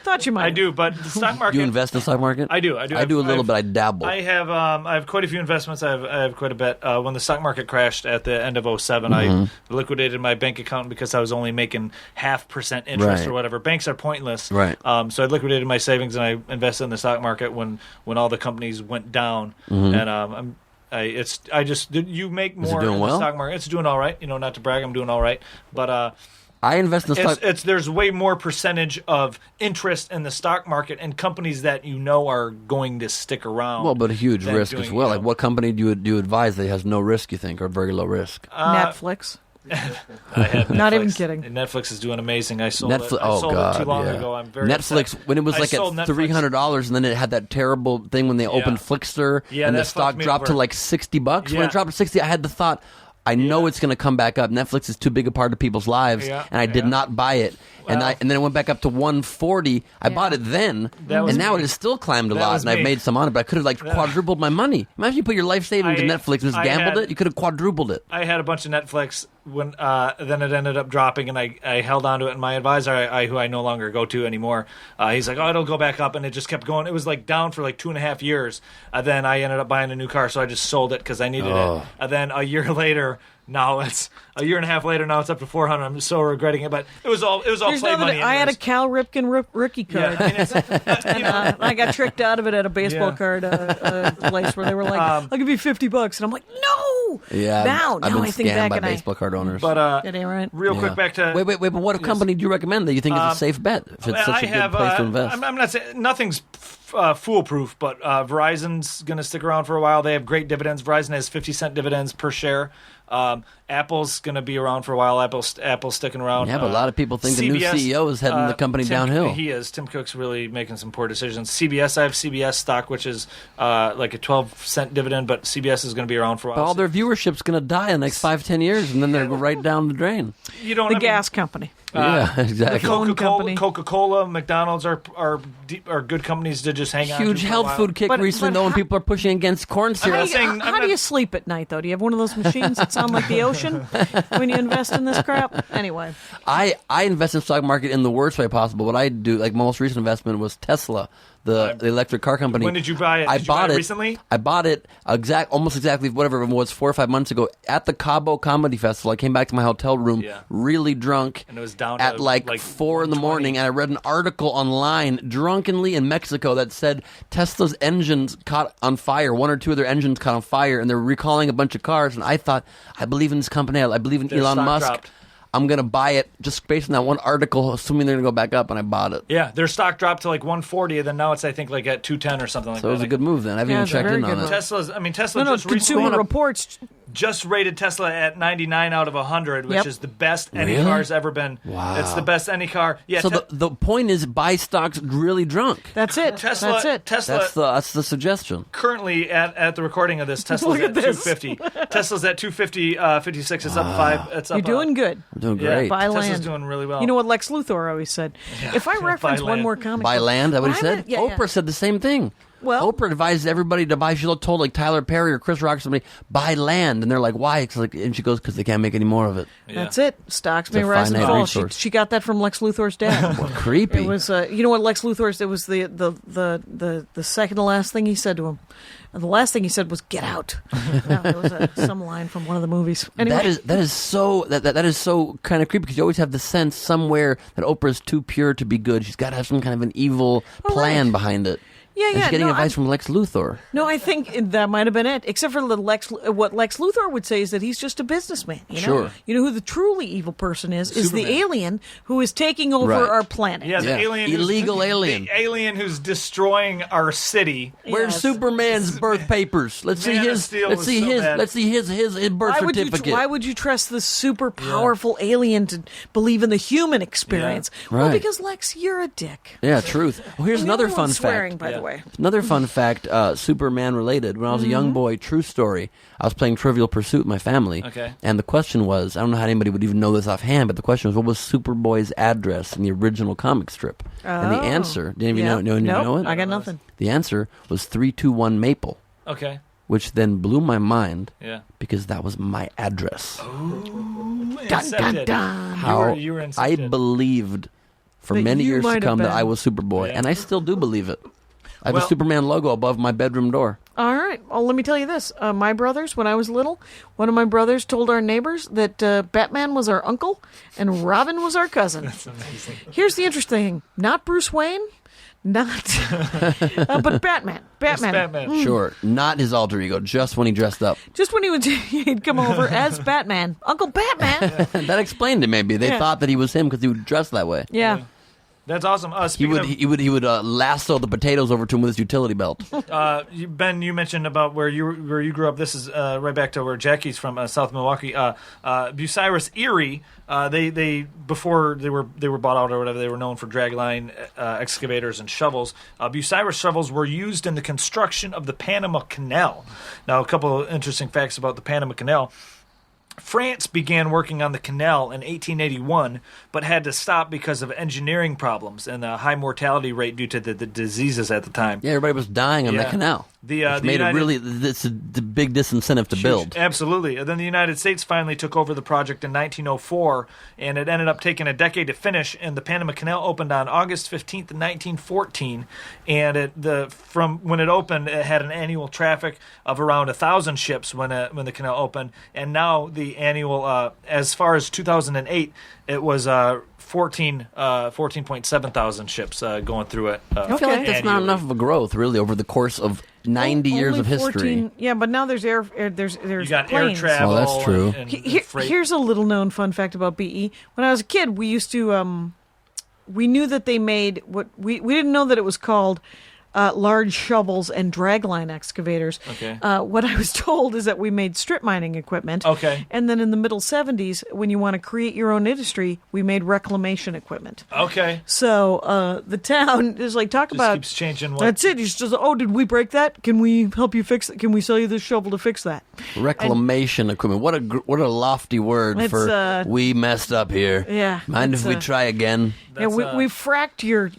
Thought you might. I do, but the stock market. You invest in the stock market? I do. I do a little bit. I dabble. I have quite a few investments. I have quite a bit. When the stock market crashed at the end of 2007, I liquidated my bank account because I was only making 0.5% interest or whatever. Banks are pointless. Right. So I liquidated my savings and I invested in the stock market when all the companies went down. And you make more doing in well? the stock market. It's doing all right. Not to brag, I'm doing all right. But I invest in the stock. there's way more percentage of interest in the stock market and companies that are going to stick around. Well, but a huge than risk doing, as well. Like, what company do you advise that has no risk, you think, or very low risk? Netflix. I had Not Netflix, even kidding. and Netflix is doing amazing. I sold Netflix. it. I sold God, it too long yeah. ago. I'm very Netflix upset. when it was I like at sold Netflix. $300, and then it had that terrible thing when they opened Flickster, Yeah, and the that stock fucked me dropped to over. like $60. When Yeah. it dropped to 60, I had the thought, I know it's going to come back up. Netflix is too big a part of people's lives, Yeah, and I did not buy it. And then it went back up to 140. I bought it then, That was and now me. it has still climbed a That lot, was and I've me. made some on it. But I could have quadrupled my money. Imagine you put your life savings in Netflix and just gambled it. You could have quadrupled it. I had a bunch of Netflix when then it ended up dropping, and I held on to it. And my advisor, who I no longer go to anymore, he's like, "Oh, it'll go back up," and it just kept going. It was like down for like 2.5 years. Then I ended up buying a new car, so I just sold it because I needed it. And then a year later. Now it's a year and a half later. Now it's up to 400. I'm so regretting it, but it was all There's play money. I had a Cal Ripken rookie card. Yeah, and I got tricked out of it at a baseball card place where they were like, "I'll give you $50," and I'm like, "No!" Yeah, Now I've been I think scammed back by and baseball card owners. But That ain't right. real quick back to Wait, but what company do you recommend that you think is a safe bet? If it's such a good place to invest. I'm not saying nothing's foolproof, but Verizon's going to stick around for a while. They have great dividends. Verizon has 50-cent dividends per share. Apple's going to be around for a while. Apple's sticking around. Yeah, but a lot of people think the new CBS, CEO is heading the company downhill. He is. Tim Cook's really making some poor decisions. CBS, I have CBS stock, which is like a 12-cent dividend, but CBS is going to be around for a while. But all their viewership's going to die in the next 5-10 years, and then they're right down the drain. The gas company. Yeah, exactly. phone company. Coca-Cola, McDonald's are good companies to just hang on to. Huge for a health while. food kick But recently, though, when how- people are pushing against corn syrup. How do you sleep at night, though? Do you have one of those machines that sound like the ocean when you invest in this crap? Anyway. I invest in the stock market in the worst way possible. What I do, like my most recent investment was Tesla, the electric car company. When did you buy it? I Did you bought buy it it recently? I bought it almost exactly whatever it was 4 or 5 months ago at the Cabo Comedy Festival. I came back to my hotel room really drunk, and it was down at to like 4 in the 120. morning, and I read an article online drunkenly in Mexico that said Tesla's engines caught on fire. 1 or 2 of their engines caught on fire, and they're recalling a bunch of cars. And I thought, I believe in this company. I believe in Their Elon stock Musk. dropped. I'm going to buy it just based on that one article, assuming they're going to go back up, and I bought it. Yeah, their stock dropped to like 140, and then now it's I think like at 210 or something like So that. it was a good move then. I haven't Yeah, even it's a checked very in good on it. move. Tesla No, just Consumer recently Reports. just rated Tesla at 99 out of 100, which Yep. is the best any Really? car's ever been. Wow. It's the best any car. Yeah, So the point is buy stocks really drunk. That's it. Tesla, That's it. Tesla That's the suggestion. currently at the recording of this, Tesla's Look at at this. 250. Tesla's at 250, 56. It's up 5. It's up. You're doing good. I'm doing Yeah, great. Buy Tesla's land. doing really well. You know what Lex Luthor always said? If I reference buy one land. more comic Buy book- land, is that what he Well, said? yeah, Oprah said the same thing. Well, Oprah advises everybody to buy. She's told like Tyler Perry or Chris Rock or somebody, buy land, and they're like, why? And she goes, because they can't make any more of it. That's it. Stocks may a rise and finite fall. resource. She got that from Lex Luthor's dad. Creepy. It was, you know what Lex Luthor's? It was the second to last thing he said to him. And the last thing he said was "Get out." No, it was some line from one of the movies. Anyway, that is so kind of creepy because you always have the sense somewhere that Oprah's too pure to be good. She's got to have some kind of an evil plan behind it. Yeah, and she's getting advice from Lex Luthor. No, I think that might have been it. Except for what Lex Luthor would say is that he's just a businessman. You know? Sure. You know who the truly evil person is the alien who is taking over our planet. Yeah, the alien. Illegal alien. The alien who's destroying our city. Where's Superman's birth papers? Let's see his birth certificate. Why would you trust this super powerful alien to believe in the human experience? Yeah. Well, Right. because Lex, you're a dick. Yeah, truth. Well, here's another fun swearing, fact. by the way. Another fun fact, Superman related. When I was a young boy, true story, I was playing Trivial Pursuit with my family. Okay. And the question was, I don't know how anybody would even know this offhand, but the question was, what was Superboy's address in the original comic strip? And the answer, did any of you know it? I got nothing. The answer was 321 Maple. Okay. Which then blew my mind. Yeah. Because that was my address. Incepted. How You were I incepted. believed for That many you years to might have come that been. I was Superboy, Yeah. and I still do believe it. I have Well- a Superman logo above my bedroom door. All right. Well, let me tell you this. My brothers, when I was little, one of my brothers told our neighbors that Batman was our uncle and Robin was our cousin. That's amazing. Here's the interesting thing. Not Bruce Wayne, but Batman. It's Batman. Sure, not his alter ego, just when he dressed up. Just when he'd come over as Batman. Uncle Batman. That explained it. Maybe they Yeah. thought that he was him because he would dress that way. Yeah. That's awesome. He Speaking would lasso the potatoes over to him with his utility belt. Ben, you mentioned about where you grew up. This is right back to where Jackie's from, South Milwaukee. Bucyrus, Erie. They before they were bought out or whatever, they were known for dragline excavators and shovels. Bucyrus shovels were used in the construction of the Panama Canal. Now, a couple of interesting facts about the Panama Canal. France began working on the canal in 1881, but had to stop because of engineering problems and the high mortality rate due to the diseases at the time. Yeah, everybody was dying on that canal. Which made it really the big disincentive to build. Absolutely. And then the United States finally took over the project in 1904, and it ended up taking a decade to finish. And the Panama Canal opened on August 15th, 1914. And from when it opened, it had an annual traffic of around 1,000 ships when the canal opened. And now the annual, as far as 2008, it was 14.7 thousand ships going through it. I feel like that's not annually. enough of a growth, really, over the course of 90 years of history. 14, yeah, but now there's there's You got planes. air travel. Oh, that's true. And freight. Here's a little known fun fact about BE. When I was a kid, we used to we knew that they made what we didn't know that it was called large shovels and dragline excavators. Okay. What I was told is that we made strip mining equipment. Okay. And then in the middle 70s, when you want to create your own industry, we made reclamation equipment. Okay. So the town is like, talk Just about. keeps changing. That's it. He's just, oh, did we break that? Can we help you fix it? Can we sell you this shovel to fix that? Reclamation equipment. What a lofty word It's, for we messed up here. Yeah, Mind if it's, we try again? Yeah, we fracked your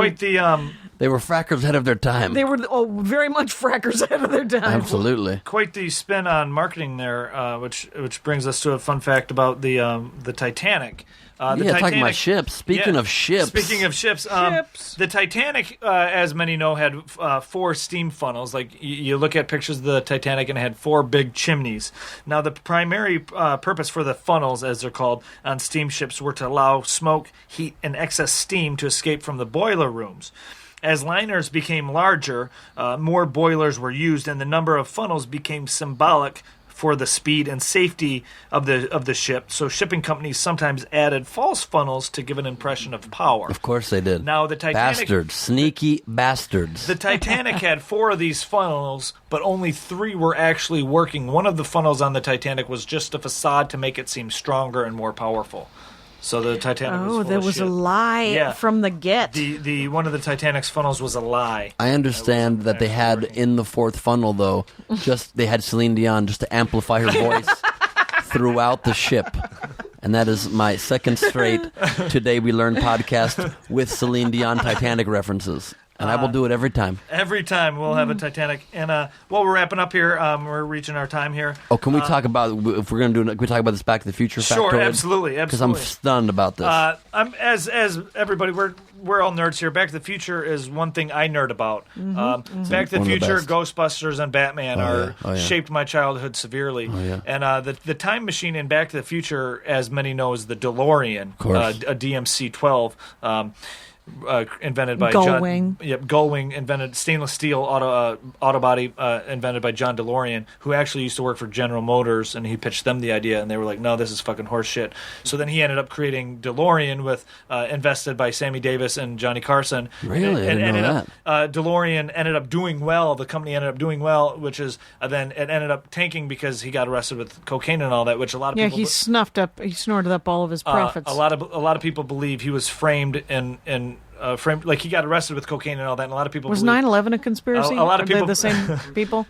Quite the They were frackers ahead of their time. They were very much frackers ahead of their time. Absolutely. quite the spin on marketing there, which brings us to a fun fact about the Titanic. Talking about ships. Speaking of ships. Speaking of ships, the Titanic, as many know, had 4 steam funnels. Like you look at pictures of the Titanic, and it had 4 big chimneys. Now, the primary purpose for the funnels, as they're called, on steamships, were to allow smoke, heat, and excess steam to escape from the boiler rooms. As liners became larger, more boilers were used, and the number of funnels became symbolic for the speed and safety of the ship. So shipping companies sometimes added false funnels to give an impression of power. Of course they did. Now the Titanic, Bastards. Sneaky bastards. the Titanic had 4 of these funnels, but only 3 were actually working. One of the funnels on the Titanic was just a facade to make it seem stronger and more powerful. So the Titanic was full there of was shit. a lie from the get. The one of the Titanic's funnels was a lie. I understand that they had in the 4th funnel, though, they had Celine Dion just to amplify her voice throughout the ship. And that is my second straight Today We Learn podcast with Celine Dion Titanic references. And I will do it every time. Every time we'll have a Titanic. And while we're wrapping up here, we're reaching our time here. Oh, can we talk about, if we're going to do it, can we talk about this Back to the Future factoid? Sure, absolutely. Because I'm stunned about this. As everybody, we're all nerds here. Back to the Future is one thing I nerd about. Back to the Future, Ghostbusters, and Batman shaped my childhood severely. And the time machine in Back to the Future, as many know, is the DeLorean, a DMC-12. Invented by Gullwing. Gullwing invented stainless steel auto body invented by John DeLorean, who actually used to work for General Motors, and he pitched them the idea, and they were like, "No, this is fucking horse shit." So then he ended up creating DeLorean with invested by Sammy Davis and Johnny Carson. Really, I didn't know that. DeLorean ended up doing well. The company ended up doing well, which is then it ended up tanking because he got arrested with cocaine and all that, which a lot of people. He snorted up all of his profits. A lot of people believe he was framed in. Like he got arrested with cocaine and all that, and a lot of people was believe 9/11 a conspiracy? A lot of people, the same people.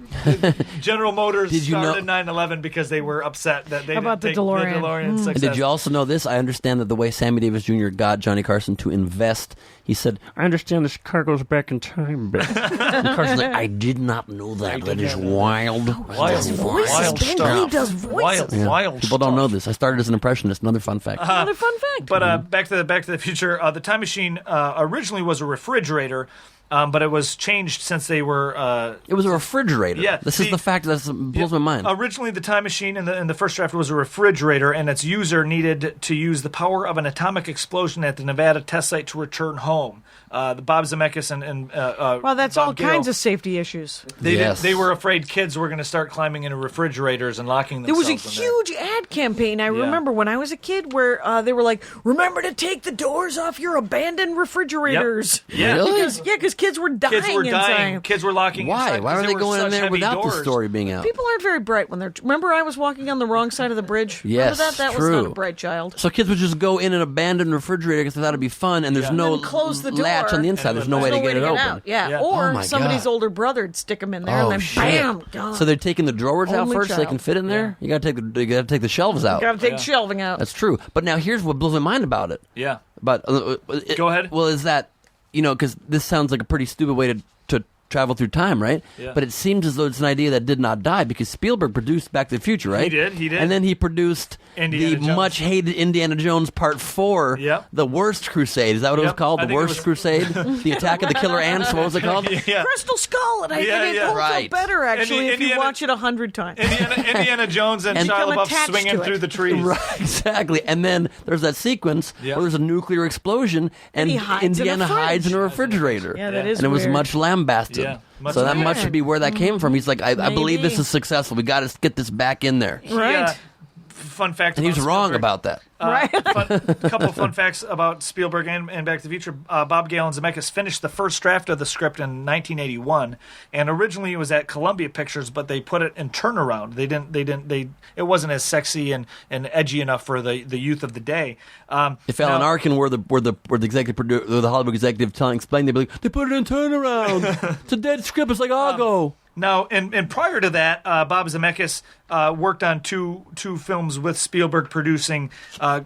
General Motors started 9/11 because they were upset that they about didn't the take DeLorean. the DeLorean success. And did you also know this? I understand that the way Sammy Davis Jr. got Johnny Carson to invest, he said, "I understand this car goes back in time." And Carson's like, "I did not know that. That is wild." Wild stuff. Does voices. Wild. People don't know this. I started as an impressionist. Another fun fact. Another fun fact. But Back to the Future, the time machine originally was a refrigerator. But it was changed since they were. It was a refrigerator. Yeah, this is the fact that blows my mind. Originally, the time machine in the first draft was a refrigerator, and its user needed to use the power of an atomic explosion at the Nevada test site to return home. Bob Zemeckis and well, that's Bob all Gale, kinds of safety issues. They were afraid kids were going to start climbing into refrigerators and locking themselves. There was a huge ad campaign. I remember when I was a kid where they were like, "Remember to take the doors off your abandoned refrigerators." Yep. Yeah, really? Because kids were dying. Kids were locking. Why? Why were they going in there without the story being out? People aren't very bright when they're. Remember, I was walking on the wrong side of the bridge. Yes, remember that true. was not a bright child. So kids would just go in an abandoned refrigerator because they thought it'd be fun, and there's no close the door, latch on the inside. There's no way to get it open. Out. Yeah. Or somebody's older brother would stick them in there, and then bam, gone. So they're taking the drawers out first so they can fit in there. You got to take the shelves out. You got to take shelving out. That's true. But now here's what blows my mind about it. Yeah. But go ahead. Well, is that because this sounds like a pretty stupid way to travel through time, right? Yeah. But it seems as though it's an idea that did not die because Spielberg produced Back to the Future, right? He did. And then he produced the much-hated Indiana Jones Part 4, The Worst Crusade. Is that what it was called? The Worst Crusade? The Attack of the Killer Ants? What was it called? Crystal Skull. And I think it holds up better, actually, if you watch it 100 times. Indiana Jones and Shia LaBeouf swinging through the trees. Right, exactly. And then there's that sequence where there's a nuclear explosion and Indiana hides in a refrigerator. Yeah, that is And it was weird. much lambasted. Yeah, so that must be where that came from. He's like, I believe this is successful. We got to get this back in there. Right. Fun fact. And he was wrong about that. Right. A couple of fun facts about Spielberg and Back to the Future. Bob Gale and Zemeckis finished the first draft of the script in 1981, and originally it was at Columbia Pictures, but they put it in turnaround. It wasn't as sexy and edgy enough for the youth of the day. If Alan Arkin were the executive producer, the Hollywood executive explaining, they'd be like, they put it in turnaround. It's a dead script. It's like Argo. Now, and prior to that, Bob Zemeckis worked on two films with Spielberg producing.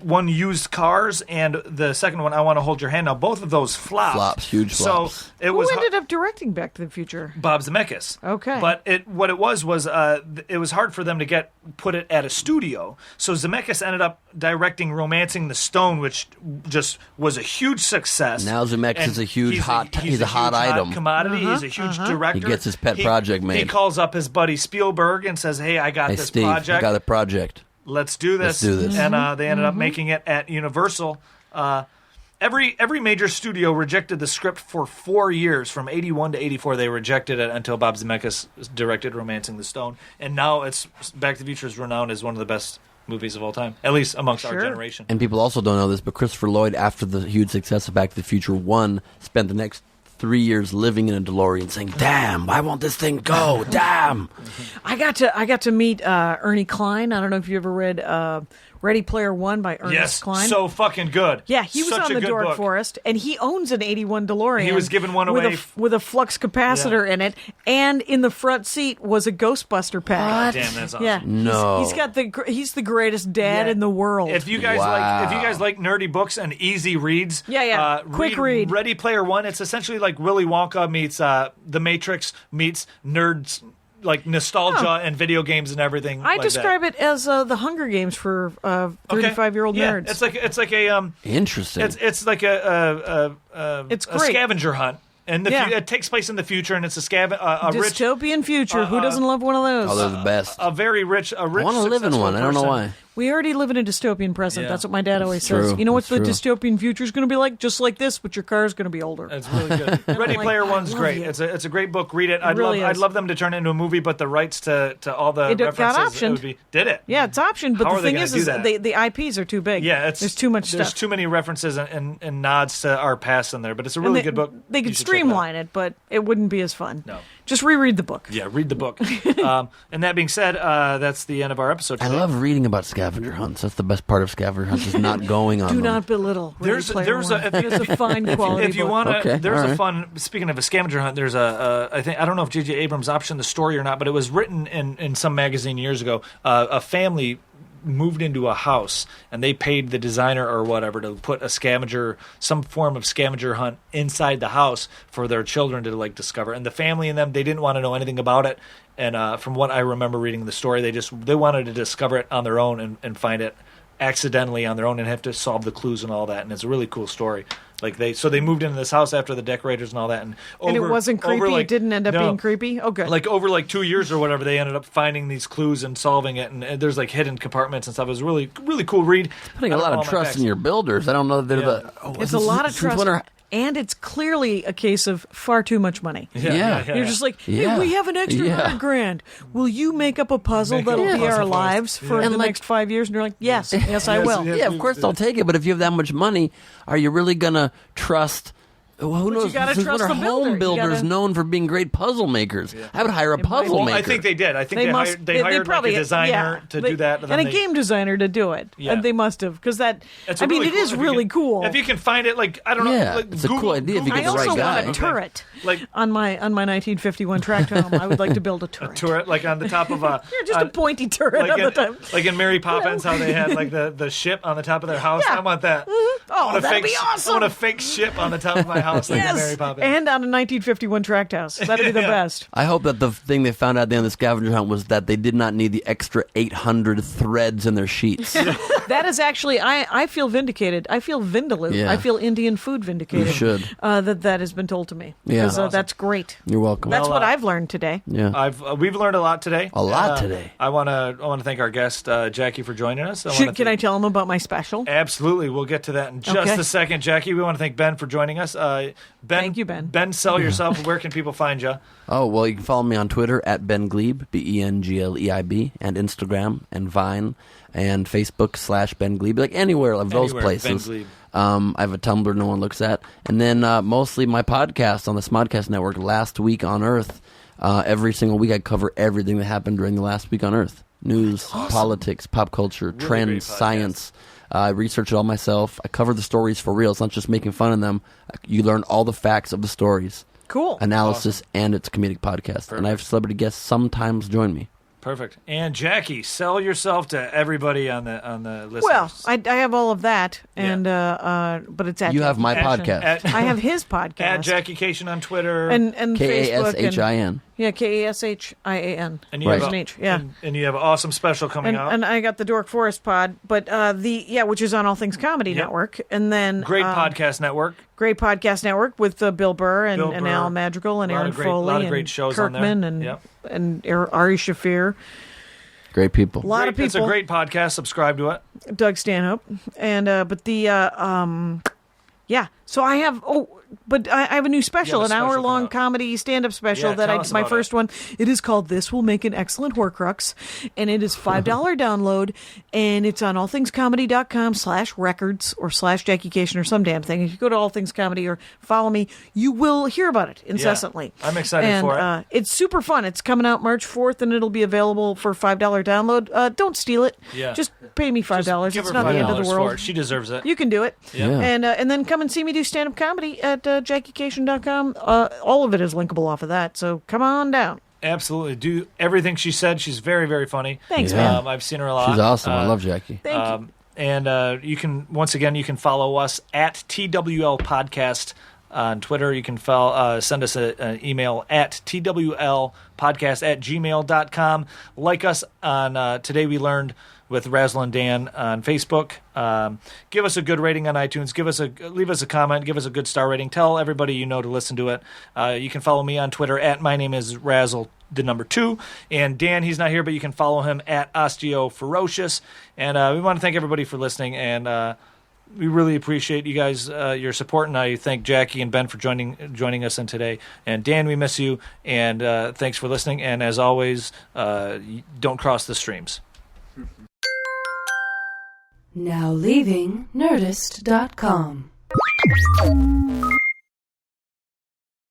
One, Used Cars, and the second one, I Want to Hold Your Hand. Now, both of those flopped. Huge flops. So Who ended up directing Back to the Future? Bob Zemeckis. Okay. But it was it was hard for them to put it at a studio. So Zemeckis ended up directing Romancing the Stone, which just was a huge success. Now Zemeckis is a huge hot item. Commodity. He's a huge director. He gets his pet project made. He calls up his buddy Spielberg and says, "Hey, I got this Steve, project. I got a project. Let's do this." And they ended up making it at Universal. Every major studio rejected the script for 4 years. From 81 to 84, they rejected it until Bob Zemeckis directed Romancing the Stone. And now Back to the Future is renowned as one of the best movies of all time, at least amongst our generation. And people also don't know this, but Christopher Lloyd, after the huge success of Back to the Future 1, spent the next 3 years living in a DeLorean saying, "Damn, why won't this thing go? Damn." I got to meet Ernie Klein. I don't know if you ever read Ready Player One by Ernest Cline. So fucking good. Yeah, he was Such on a the good Dork book. Forest, and he owns an 81 DeLorean. He was giving one away with a flux capacitor in it, and in the front seat was a Ghostbuster pack. Damn, that's awesome. Yeah, No. he's the greatest dad in the world. If you guys like nerdy books and easy reads, quick read. Ready Player One. It's essentially like Willy Wonka meets The Matrix meets nerds, like nostalgia and video games and everything. I describe it as the Hunger Games for 35-year-old nerds. It's like a Interesting. It's like a great. scavenger hunt. And it takes place in the future, and it's a dystopian future. Who doesn't love one of those? Oh, they're the best. A very rich. I want to live in one. I don't know why. We already live in a dystopian present. Yeah. That's what my dad always True. says. You know what the True. dystopian future is going to be like? Just like this, but your car is going to be older. It's really good. Ready like, Player I One's love great. you. It's a great book. Read it. Really I'd is. love them to turn it into a movie, but the rights to all the It got references optioned. did it? Yeah, it's optioned, but How the are they thing gonna is do that? the IPs are too big. Yeah, there's too much There's stuff. too many references and nods to our past in there, but it's a really good book. They You could should check it out. streamline it, but it wouldn't be as fun. No. Just reread the book. Yeah, read the book. And that being said, that's the end of our episode I today. love reading about scavenger hunts. That's the best part of scavenger hunts is not going on Do them. not belittle. There's Ready Player a One. It's a fine quality if you book. want to, Okay, there's all a right. fun. Speaking of a scavenger hunt, there's I don't know if J.J. Abrams optioned the story or not, but it was written in some magazine years ago. A family moved into a house and they paid the designer or whatever to put some form of scavenger hunt inside the house for their children to like discover. And the family and them, they didn't want to know anything about it. And from what I remember reading the story, they wanted to discover it on their own and find it accidentally on their own and have to solve the clues and all that. And it's a really cool story. Like they moved into this house after the decorators and all that, and it wasn't creepy. It didn't end up being creepy. Oh, good. Like over 2 years or whatever, they ended up finding these clues and solving it. And there's like hidden compartments and stuff. It was a really really cool read. Putting a lot of trust in your builders. I don't know that they're the. It's a lot of trust. And it's clearly a case of far too much money. Yeah. You're just like, hey, we have an extra $100,000. Will you make up a puzzle that'll be our lives for the next 5 years? And you're like, yes, I will. Yeah, of course they'll take it. But if you have that much money, are you really gonna trust? Who knows? you gotta Since trust when are the builder. home You builders gotta- known for being great puzzle makers? I would hire a puzzle Well, maker. I think they did. I think they They hired probably, like a designer to do that, and a game designer to do it. Yeah. And they must have, because that. It's I a mean, really it is cool- really cool. If you can find it, like I don't know, Yeah, like it's a cool Google- idea if you I get the right also guy. want a turret. Like on my 1951 tractor home, I would like to build a turret. turret, like on the top of a. You're just a pointy turret like on the in, top. like in Mary Poppins, how they had like the ship on the top of their house. Yeah. I want that. Oh, I want a that'd fake, be awesome. I want a fake ship on the top of my house, like in Mary Poppins. And on a 1951 tract house. That'd be the best. I hope that the thing they found out at the end of the scavenger hunt was that they did not need the extra 800 threads in their sheets. That is actually, I feel vindicated. I feel vindaloo. Yeah. I feel Indian food vindicated. You should. That has been told to me. Yeah. Because, that's great. You're welcome. That's what I've learned today. Yeah. We've learned a lot today. A lot today. I want to thank our guest Jackie for joining us. Can I tell them about my special? Absolutely. We'll get to that in just a second, Jackie. We want to thank Ben for joining us. Ben, Thank you, Ben. Ben, sell yourself. Where can people find you? Oh, well, you can follow me on Twitter at Ben Gleib, BenGleib, and Instagram and Vine and Facebook /Ben Gleib, like anywhere of those places. Ben Gleib. I have a Tumblr no one looks at. And then mostly my podcast on the Smodcast Network, Last Week on Earth. Every single week I cover everything that happened during the last week on Earth. News, politics, pop culture, Really trends, great podcast. science. I research it all myself. I cover the stories for real. It's not just making fun of them. You learn all the facts of the stories. Cool. Analysis, and it's a comedic podcast. And I have celebrity guests sometimes join me. Perfect. And Jackie, sell yourself to everybody on the listeners. Well, I have all of that, and but it's at You have my Jackie Kashian. podcast. I have his podcast. At Jackie Kashian on Twitter. and Facebook. Kashin. Yeah, Kashian. And you Right. have and you have an awesome special coming out. And I got the Dork Forest pod, but which is on All Things Comedy Network, and then Great podcast network. Great podcast network with Bill Burr and Bill Burr. Al Madrigal and A lot Aaron of great- Foley lot of and great shows on there. Kirkman and Ari Shafir. Great people. A lot of people. It's a great podcast. Subscribe to it. Doug Stanhope, and but the so I have But I have a new special, a an special hour-long coming up. comedy stand-up special Yeah, that tell us my about first one. It is called This Will Make an Excellent Horcrux, and it is $5 download, and it's on allthingscomedy.com/records or /Jackie Kashian or some damn thing. If you go to All Things Comedy or follow me, you will hear about it incessantly. I'm excited and, for it. It's super fun. It's coming out March 4th, and it'll be available for $5 download. Don't steal it. Yeah. Just pay me $5. Give It's her not the end of the $5 world. for it. She deserves it. You can do it. Yeah. And then come and see me do stand-up comedy at JackieKashian.com. All of it is linkable off of that, so come on down. Absolutely. Do everything she said. She's very, very funny. Thanks, man. I've seen her a lot. She's awesome. I love Jackie. Thank you. And you can follow us at TWL Podcast on Twitter. You can send us an email at twlpodcast@gmail.com. Like us on Today We Learned with Razzle and Dan on Facebook. Give us a good rating on iTunes. Leave us a comment. Give us a good star rating. Tell everybody you know to listen to it. You can follow me on Twitter at my name is Razzle, the number 2. And Dan, he's not here, but you can follow him at OsteoFerocious. And we want to thank everybody for listening. And we really appreciate you guys, your support. And I thank Jackie and Ben for joining us in today. And Dan, we miss you. And thanks for listening. And as always, don't cross the streams. Now leaving Nerdist.com.